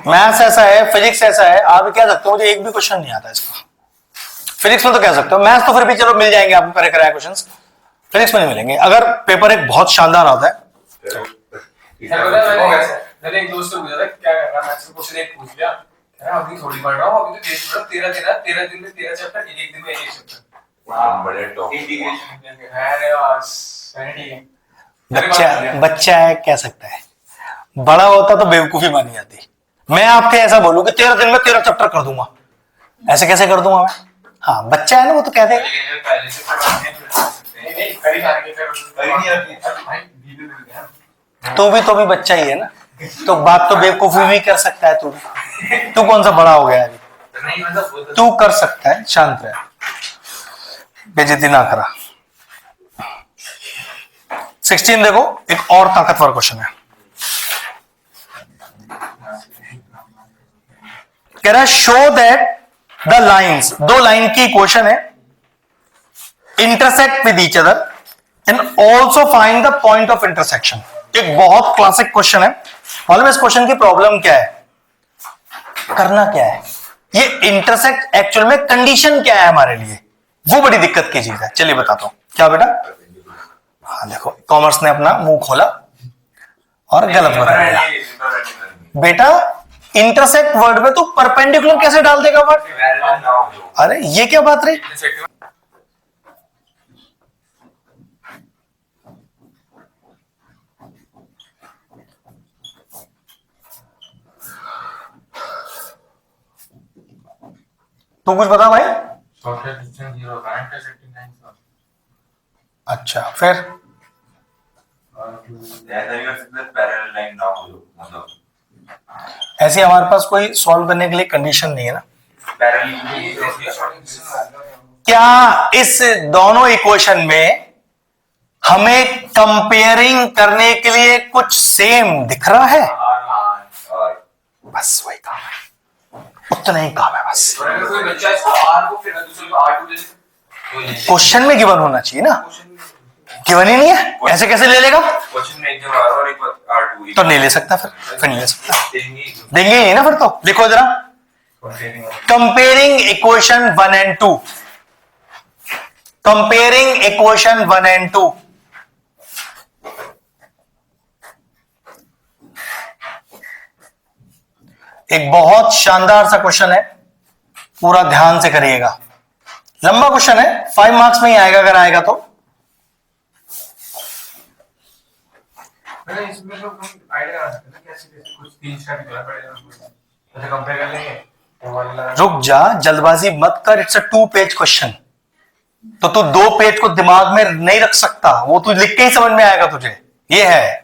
मैथ्स ऐसा है, फिजिक्स ऐसा है, आप कह सकते हो मुझे एक भी क्वेश्चन नहीं आता इसका। फिजिक्स में तो कह सकते हो, मैथ्स तो फिर भी चलो मिल जाएंगे आपको करे कराए क्वेश्चंस, फिजिक्स में नहीं मिलेंगे। अगर पेपर एक बहुत शानदार आता है। मैंने एक दोस्त से पूछा था क्या कर रहा है, मैथ्स का क्वेश्चन एक पूछ लिया, कह रहा अभी थोड़ी पढ़ रहा हूँ, अभी तो देख रहा हूँ 13 दिन में 13 चैप्टर, एक दिन में एक चैप्टर। बड़े टॉप बच्चा है कह सकता है, बड़ा होता तो बेवकूफी मानी जाती। मैं आपके ऐसा बोलूं कि 13 दिन में 13 चैप्टर कर दूंगा, ऐसे कैसे कर दूंगा मैं? हाँ बच्चा है ना, वो तो कह देगा। तू भी बच्चा ही है ना, तो बात तो बेवकूफी भी कर सकता है। तू कौन सा बड़ा हो गया अभी? तू कर सकता है, शांत रह, बेइज्जती ना करा। 16 देखो, एक और ताकतवर क्वेश्चन है। कह रहा है show that the lines, 2 line की इक्वेशन है, intersect with each other and also find the point of intersection. एक बहुत क्लासिक क्वेश्चन है। मालूम है इस क्वेश्चन की प्रॉब्लम क्या है, करना क्या है? ये इंटरसेक्ट एक्चुअल में कंडीशन क्या है हमारे लिए, वो बड़ी दिक्कत की चीज है। चलिए बताता हूं क्या बेटा। हाँ देखो, कॉमर्स ने अपना मुंह खोला और गलत बता दिया। बेटा इंटरसेक्ट वर्ड में तू परपेंडिकुलर कैसे डाल देगा वर्ड? अरे ये क्या बात रही? तू कुछ बता भाई। अच्छा फिर ऐसे हमारे पास कोई सॉल्व करने के लिए कंडीशन नहीं है ना। क्या इस दोनों इक्वेशन में हमें कंपेयरिंग करने के लिए कुछ सेम दिख रहा है? बस वही काम है, उतना ही काम है बस। कोई बच्चा इसको R को फिर दूसरे को R2 दे दे, क्वेश्चन में गिवन होना चाहिए ना। गिवन ही नहीं है, ऐसे कैसे ले लेगा? क्वेश्चन में एक जगह R और एक R2 तो नहीं ले सकता, फिर नहीं ले सकता, देंगे। देंगे ही नहीं ना फिर। तो लिखो जरा, comparing equation 1 and 2, comparing equation 1 and 2। एक बहुत शानदार सा क्वेश्चन है, पूरा ध्यान से करिएगा। लंबा क्वेश्चन है, 5 मार्क्स में ही आएगा अगर आएगा तो। मैंने इसमें तो हम आइडिया लगा सकते हैं ना, कैसे कैसे कुछ 3 स्टेप निकालना पड़ेगा, तो कंपेयर कर लेंगे। रुक जा, जल्दबाजी मत कर, इट्स अ 2 पेज क्वेश्चन। तो तू 2 पेज को दिमाग में नहीं रख सकता, वो तू लिख के ही समझ में आएगा तुझे, ये है।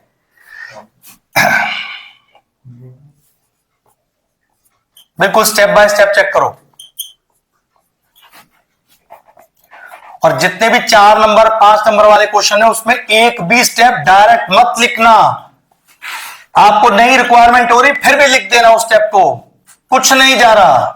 बिल्कुल स्टेप बाय स्टेप चेक करो, और जितने भी 4 नंबर 5 नंबर वाले क्वेश्चन है उसमें एक भी स्टेप डायरेक्ट मत लिखना। आपको नहीं रिक्वायरमेंट हो रही फिर भी लिख देना उस स्टेप को, कुछ नहीं जा रहा।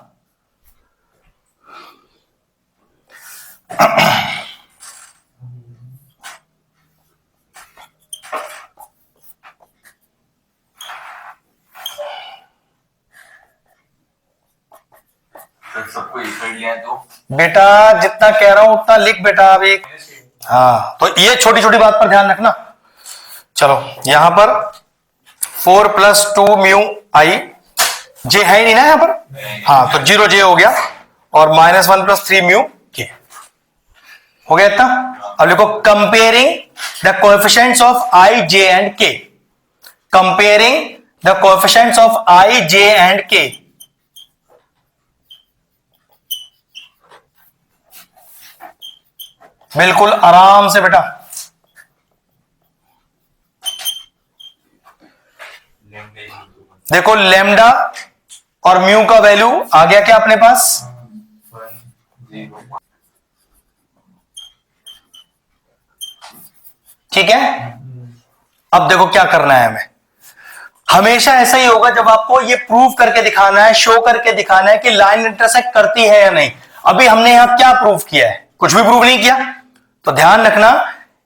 तो सबको एक कर लिया है तो बेटा जितना कह रहा हूं उतना लिख बेटा अभी। हाँ, तो ये छोटी छोटी बात पर ध्यान रखना। चलो यहां पर 4 + 2 μi, जे है ही नहीं ना यहां पर, हाँ तो 0 j हो गया, और -1 + 3 μ k हो गया इतना। अब लिखो comparing the coefficients of i, j and k, comparing the coefficients of i, j and k। बिल्कुल आराम से बेटा, देखो लेमडा और म्यू का वैल्यू आ गया क्या अपने पास? ठीक है। अब देखो क्या करना है हमें, हमेशा ऐसा ही होगा जब आपको ये प्रूव करके दिखाना है, शो करके दिखाना है कि लाइन इंटरसेक्ट करती है या नहीं। अभी हमने यहां क्या प्रूव किया है? कुछ भी प्रूव नहीं किया। तो ध्यान रखना,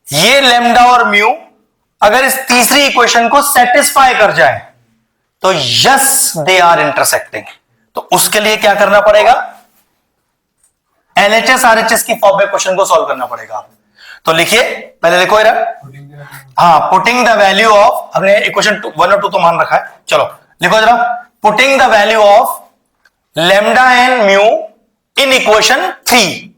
ये लेमडा और म्यू अगर इस तीसरी इक्वेशन को सेटिस्फाई कर जाए तो यस दे आर इंटरसेक्टिंग। तो उसके लिए क्या करना पड़ेगा? एलएचएस आरएचएस की फॉर्म में क्वेश्चन को सॉल्व करना पड़ेगा। तो लिखिए, पहले देखो इधर, हाँ, पुटिंग द वैल्यू ऑफ, हमने इक्वेशन 1 और 2 तो मान रखा है, चलो लिखो जरा, putting the value of lambda and mu in equation 3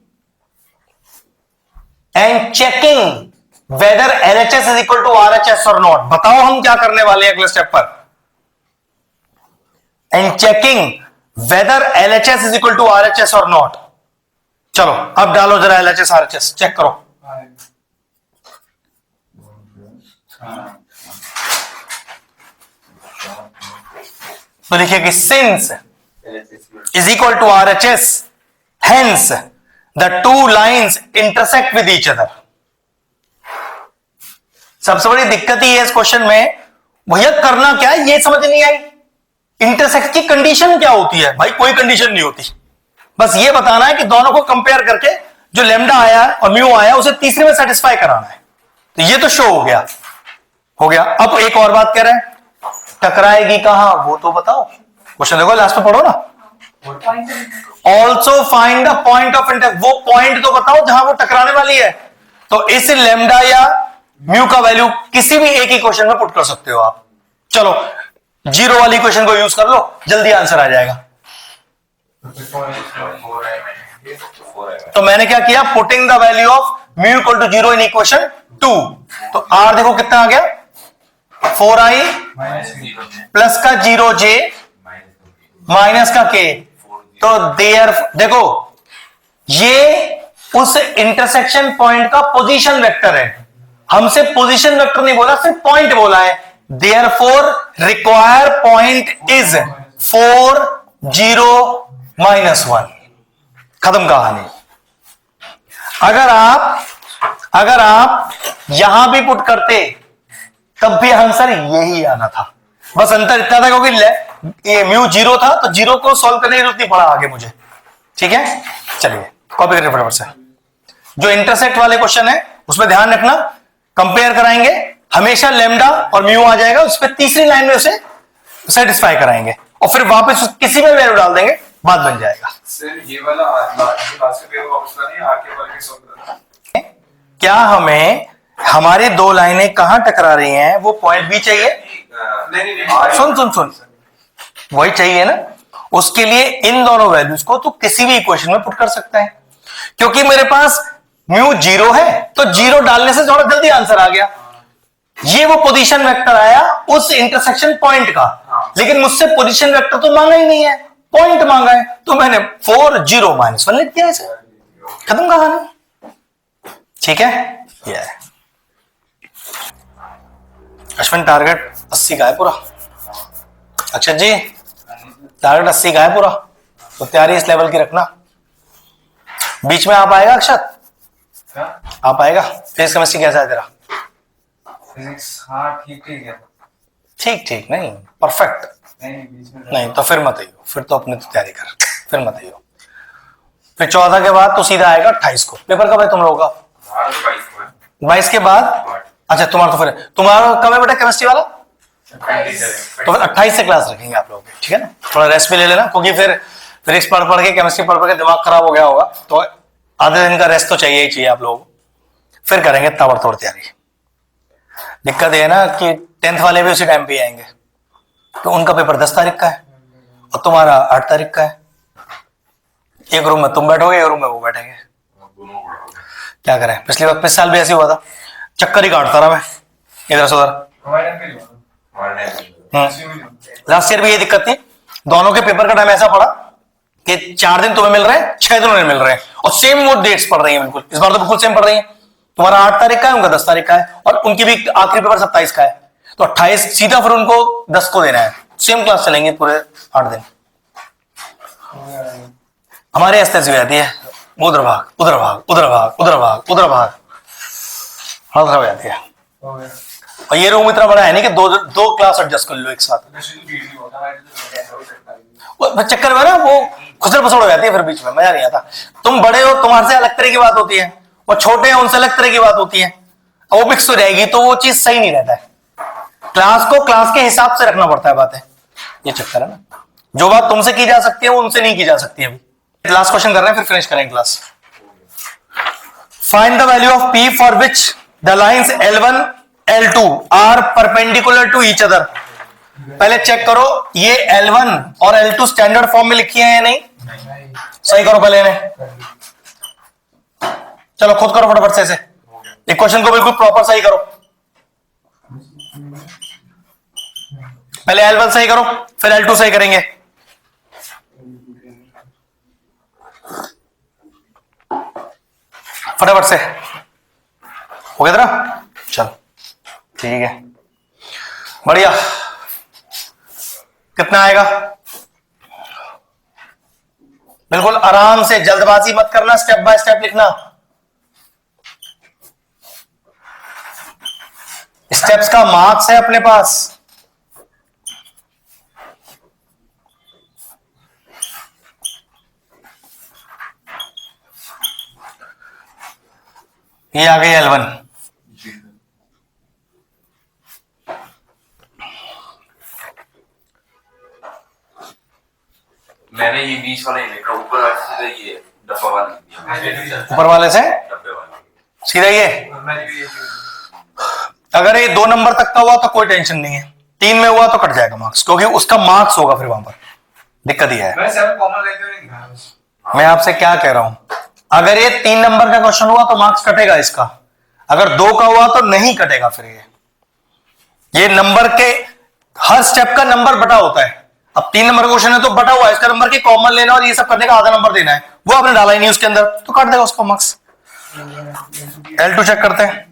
and checking whether LHS is equal to RHS or not. बताओ हम क्या करने वाले हैं अगले स्टेप पर, and checking whether LHS is equal to RHS or not. चलो अब डालो जरा एलएचएस आरएचएस, चेक करो। तो लिखिए कि since is equal to RHS, hence the two lines intersect with each other। सबसे बड़ी दिक्कत ही है इस क्वेश्चन में, भैया करना क्या है ये समझ नहीं आई। इंटरसेक्ट की कंडीशन क्या होती है? भाई कोई कंडीशन नहीं होती, बस ये बताना है कि दोनों को कंपेयर करके जो लेमडा आया और म्यू आया उसे तीसरे में सेटिस्फाई कराना है। तो ये तो शो हो गया, हो गया। अब एक और बात कह रहे हैं, टकराएगी कहां वो तो बताओ। क्वेश्चन देखो, लास्ट में पढ़ो ना। Also find the point of intersect, वो पॉइंट तो बताओ जहां वो टकराने वाली है। तो इस लेमडा या म्यू का वैल्यू किसी भी एक ही क्वेश्चन में पुट कर सकते हो आप। चलो 0 वाली क्वेश्चन को यूज कर लो, जल्दी आंसर आ जाएगा। तो मैंने क्या किया, putting the value of mu equal to 0 in equation 2। तो आर देखो कितना आ गया, 4i प्लस का 0j माइनस का k। तो देयर, देखो ये उस इंटरसेक्शन पॉइंट का पोजीशन वेक्टर है, हमसे पोजीशन वेक्टर नहीं बोला, सिर्फ पॉइंट बोला है। देयरफॉर रिक्वायर पॉइंट इज 4 0 -1, खत्म कहानी। अगर आप यहां भी पुट करते तब भी आंसर यही आना था, बस अंतर इतना था क्योंकि ये म्यू 0 था तो 0 को सॉल्व करने की जरूरत नहीं पड़ा आगे मुझे। ठीक है, चलिए कॉपी करिए फटाफट से। जो इंटरसेक्ट वाले क्वेश्चन है उसमें ध्यान रखना, कंपेयर कराएंगे, हमेशा लेमडा और म्यू आ जाएगा, उस पर तीसरी लाइन में उसे सेटिस्फाई कराएंगे और फिर वापस किसी में वैल्यू डाल देंगे, बात बन जाएगा। सर ये वाला लास्ट पेपर वापस करनी है, आगे वाले के सॉल्व करना। क्या हमें हमारी दो लाइनें कहां टकरा रही हैं वो पॉइंट भी चाहिए? नहीं सुन सुन सुन, वही चाहिए ना। उसके लिए इन दोनों वैल्यूज को तो किसी भी इक्वेशन में पुट कर सकता है, क्योंकि मेरे पास म्यू 0 है तो 0 डालने से थोड़ा जल्दी आंसर आ गया। ये वो पोजीशन वेक्टर आया उस इंटरसेक्शन पॉइंट का, लेकिन मुझसे पोजीशन वेक्टर तो मांगा ही नहीं है, पॉइंट मांगा है, तो मैंने 4 0 -1 लिख दिया इसे, खत्म कहानी। ठीक है, ये है अश्विन। टारगेट 80 का है पूरा। अक्षत जी टारगेट 80 का है पूरा, तो तैयारी इस लेवल की रखना। बीच में आप आएगा अक्षत? आप आएगा? फिजिक्स केमिस्ट्री कैसा है तेरा? फिजिक्स हाँ ठीक है। ठीक ठीक नहीं, परफेक्ट नहीं, तो फिर मत आइयो, फिर तो अपने तो तैयारी कर, फिर मत आइयो। फिर 14 के बाद तो सीधा आएगा 28 को। पेपर कब है तुम लोगों का? 22 के बाद। अच्छा तुम्हारा तो फिर तुम्हारा कब है बेटा केमिस्ट्री वाला? तो फिर 28 से क्लास रखेंगे आप लोगों की, ठीक है ना। थोड़ा रेस्ट भी ले लेना, क्योंकि फिर फिजिक्स पढ़ के केमिस्ट्री पढ़ के दिमाग खराब हो गया होगा, तो आधे दिन का रेस्ट तो चाहिए ही चाहिए आप लोगों को। फिर करेंगे ताबड़तोड़ तैयारी। दिक्कत ये है ना कि 10th वाले भी उसी टाइम पे आएंगे, तो उनका पेपर 10 तारीख का है और तुम्हारा 8 तारीख का है। एक रूम में तुम बैठोगे, एक रूम में वो बैठेंगे, क्या करें। पिछले साल भी ऐसे हुआ था, चक्कर ही काटता रहा मैं इधर से उधर। लास्ट ईयर भी ये दिक्कत थी, दोनों के पेपर का टाइम ऐसा पड़ा कि 4 दिन तुम्हें मिल रहे हैं, 6 दिन उन्हें मिल रहे हैं, और सेम वो डेट्स पड़ रही हैं बिल्कुल। इस बार तो बिल्कुल सेम पड़ रही हैं। तुम्हारा 8 तारीख का है, उनका 10 तारीख का है, और उनकी भी आखिरी पेपर 27 का है, तो 28 सीधा फिर उनको 10 को देना है। सेम क्लास चलेंगे पूरे 8 दिन। हमारे ऐसे हो जाती है, उधर भाग उधर भाग उधर भाग उधर भाग उधर भाग, हालत खराब हो जाती है। और ये रूम इतना बड़ा है नहीं कि दो क्लास एडजस्ट कर लो एक साथ। वो चक्कर में ना वो खुसर पसड़ हो जाती है, फिर बीच में मजा नहीं आता। तुम बड़े हो, तुम्हारे से अलग तरह की बात होती है, वो छोटे हैं उनसे अलग तरह की बात होती है, वो मिक्स हो जाएगी, तो वो चीज सही नहीं रहता है। क्लास को क्लास के हिसाब से रखना पड़ता है बातें, ये चक्कर है ना। जो बात तुमसे की जा सकती है वो उनसे नहीं की जा सकती। अभी लास्ट क्वेश्चन कर रहे हैं, फिर फिनिश करेंगे class. Find the value of p for which the lines L1 L2 are perpendicular to each other. पहले चेक करो ये L1 और L2 स्टैंडर्ड फॉर्म में लिखी है या नहीं, सही करो पहले इन्हें। चलो खुद करो फटाफट से इक्वेशन को बिल्कुल प्रॉपर सही करो। पहले L1 सही करो, फिर L2 सही करेंगे। फटाफट से हो गया तेरा? चलो ठीक है, बढ़िया। कितना आएगा? बिल्कुल आराम से, जल्दबाजी मत करना, स्टेप बाय स्टेप लिखना। स्टेप्स का मार्क्स है अपने पास। ये आ गई L1। मैंने ये बीच वाला ही लिखा, ऊपर वाले से ये डब्बा वाला लिख दिया। ऊपर वाले से डब्बे वाला सीधा ये। अगर ये 2 नंबर तक का हुआ तो कोई टेंशन नहीं है, 3 में हुआ तो कट जाएगा मार्क्स, क्योंकि उसका मार्क्स होगा फिर वहां पर। दिक्कत ये है। मैं 7 कॉमन लेते हुए नहीं दिखा। मैं आपसे क्या कह रहा हूं, अगर ये 3 नंबर का क्वेश्चन हुआ तो मार्क्स कटेगा इसका, अगर 2 का हुआ तो नहीं कटेगा। फिर ये नंबर के हर स्टेप का नंबर बटा होता है। अब 3 नंबर का क्वेश्चन है तो बटा हुआ है, इसका नंबर के कॉमन लेना और ये सब करने का आधा नंबर देना है, वो आपने डाला ही नहीं उसके अंदर, तो काट देगा उसका मार्क्स। L2 चेक करते हैं।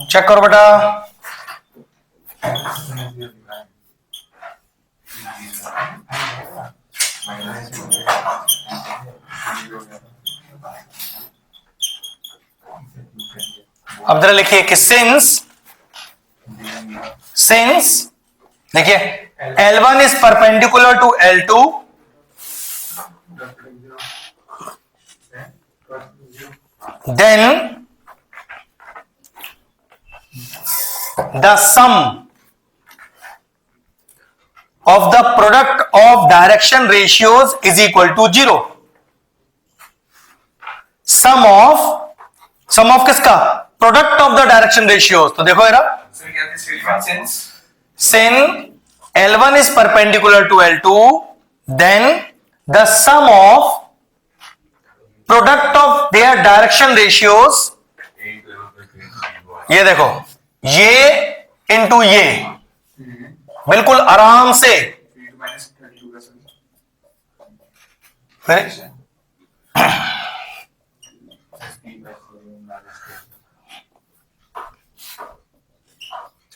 चेक करो बेटा। अब जरा लिखिए कि सिंस देखिए L1 is perpendicular to L2, then the sum of the product of direction ratios is equal to 0. sum of किसका? Product of the direction ratios. तो देखो जरा, सर क्या थी statement? sin L1 is perpendicular to L2, then the sum of product of their direction ratios, ये देखो, ये into ये, बिल्कुल आराम से. फिर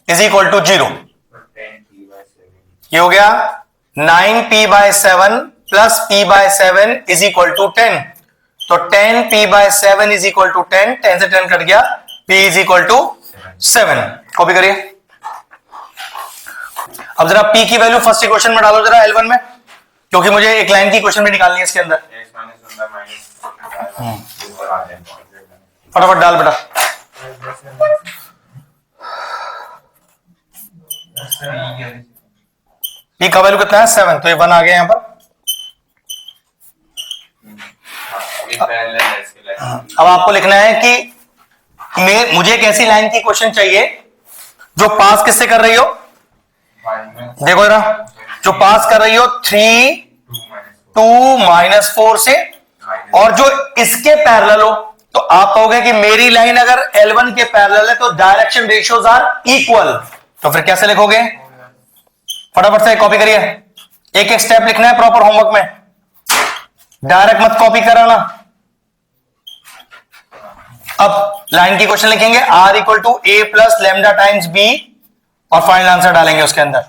इज इक्वल टू 0. ये हो गया 9p/7 plus p/7 is equal to 10. तो 10p/7 इज इक्वल टू 10. 10 से 10 कट गया, p is equal to 7. Copy करिए. अब जरा p की वैल्यू फर्स्ट इक्वेशन में डालो जरा L1 में, क्योंकि मुझे एक लाइन की इक्वेशन भी निकालनी है इसके अंदर. फटाफट डाल बेटा. p का वैल्यू कितना है? 7. तो ये 1 आ गया यहां पर. अब आपको लिखना है कि मुझे एक ऐसी लाइन की क्वेश्चन चाहिए जो पास किससे कर रही हो. देखो जरा, जो पास कर रही हो 3 2 -4 से, और जो इसके पैरेलल हो. तो आप कहोगे कि मेरी लाइन अगर L1 के पैरेलल है तो डायरेक्शन रेशियोज आर इक्वल. तो फिर कैसे लिखोगे? फटाफट से कॉपी करिए. एक एक स्टेप लिखना है प्रॉपर होमवर्क में, डायरेक्ट मत कॉपी कराना. अब लाइन की क्वेश्चन लिखेंगे R equal to A plus lambda times B, और फाइनल आंसर डालेंगे उसके अंदर.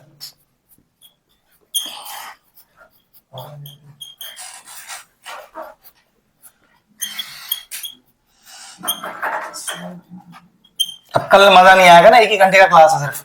अब कल मजा नहीं आएगा ना, 1 ही घंटे का क्लास है सिर्फ.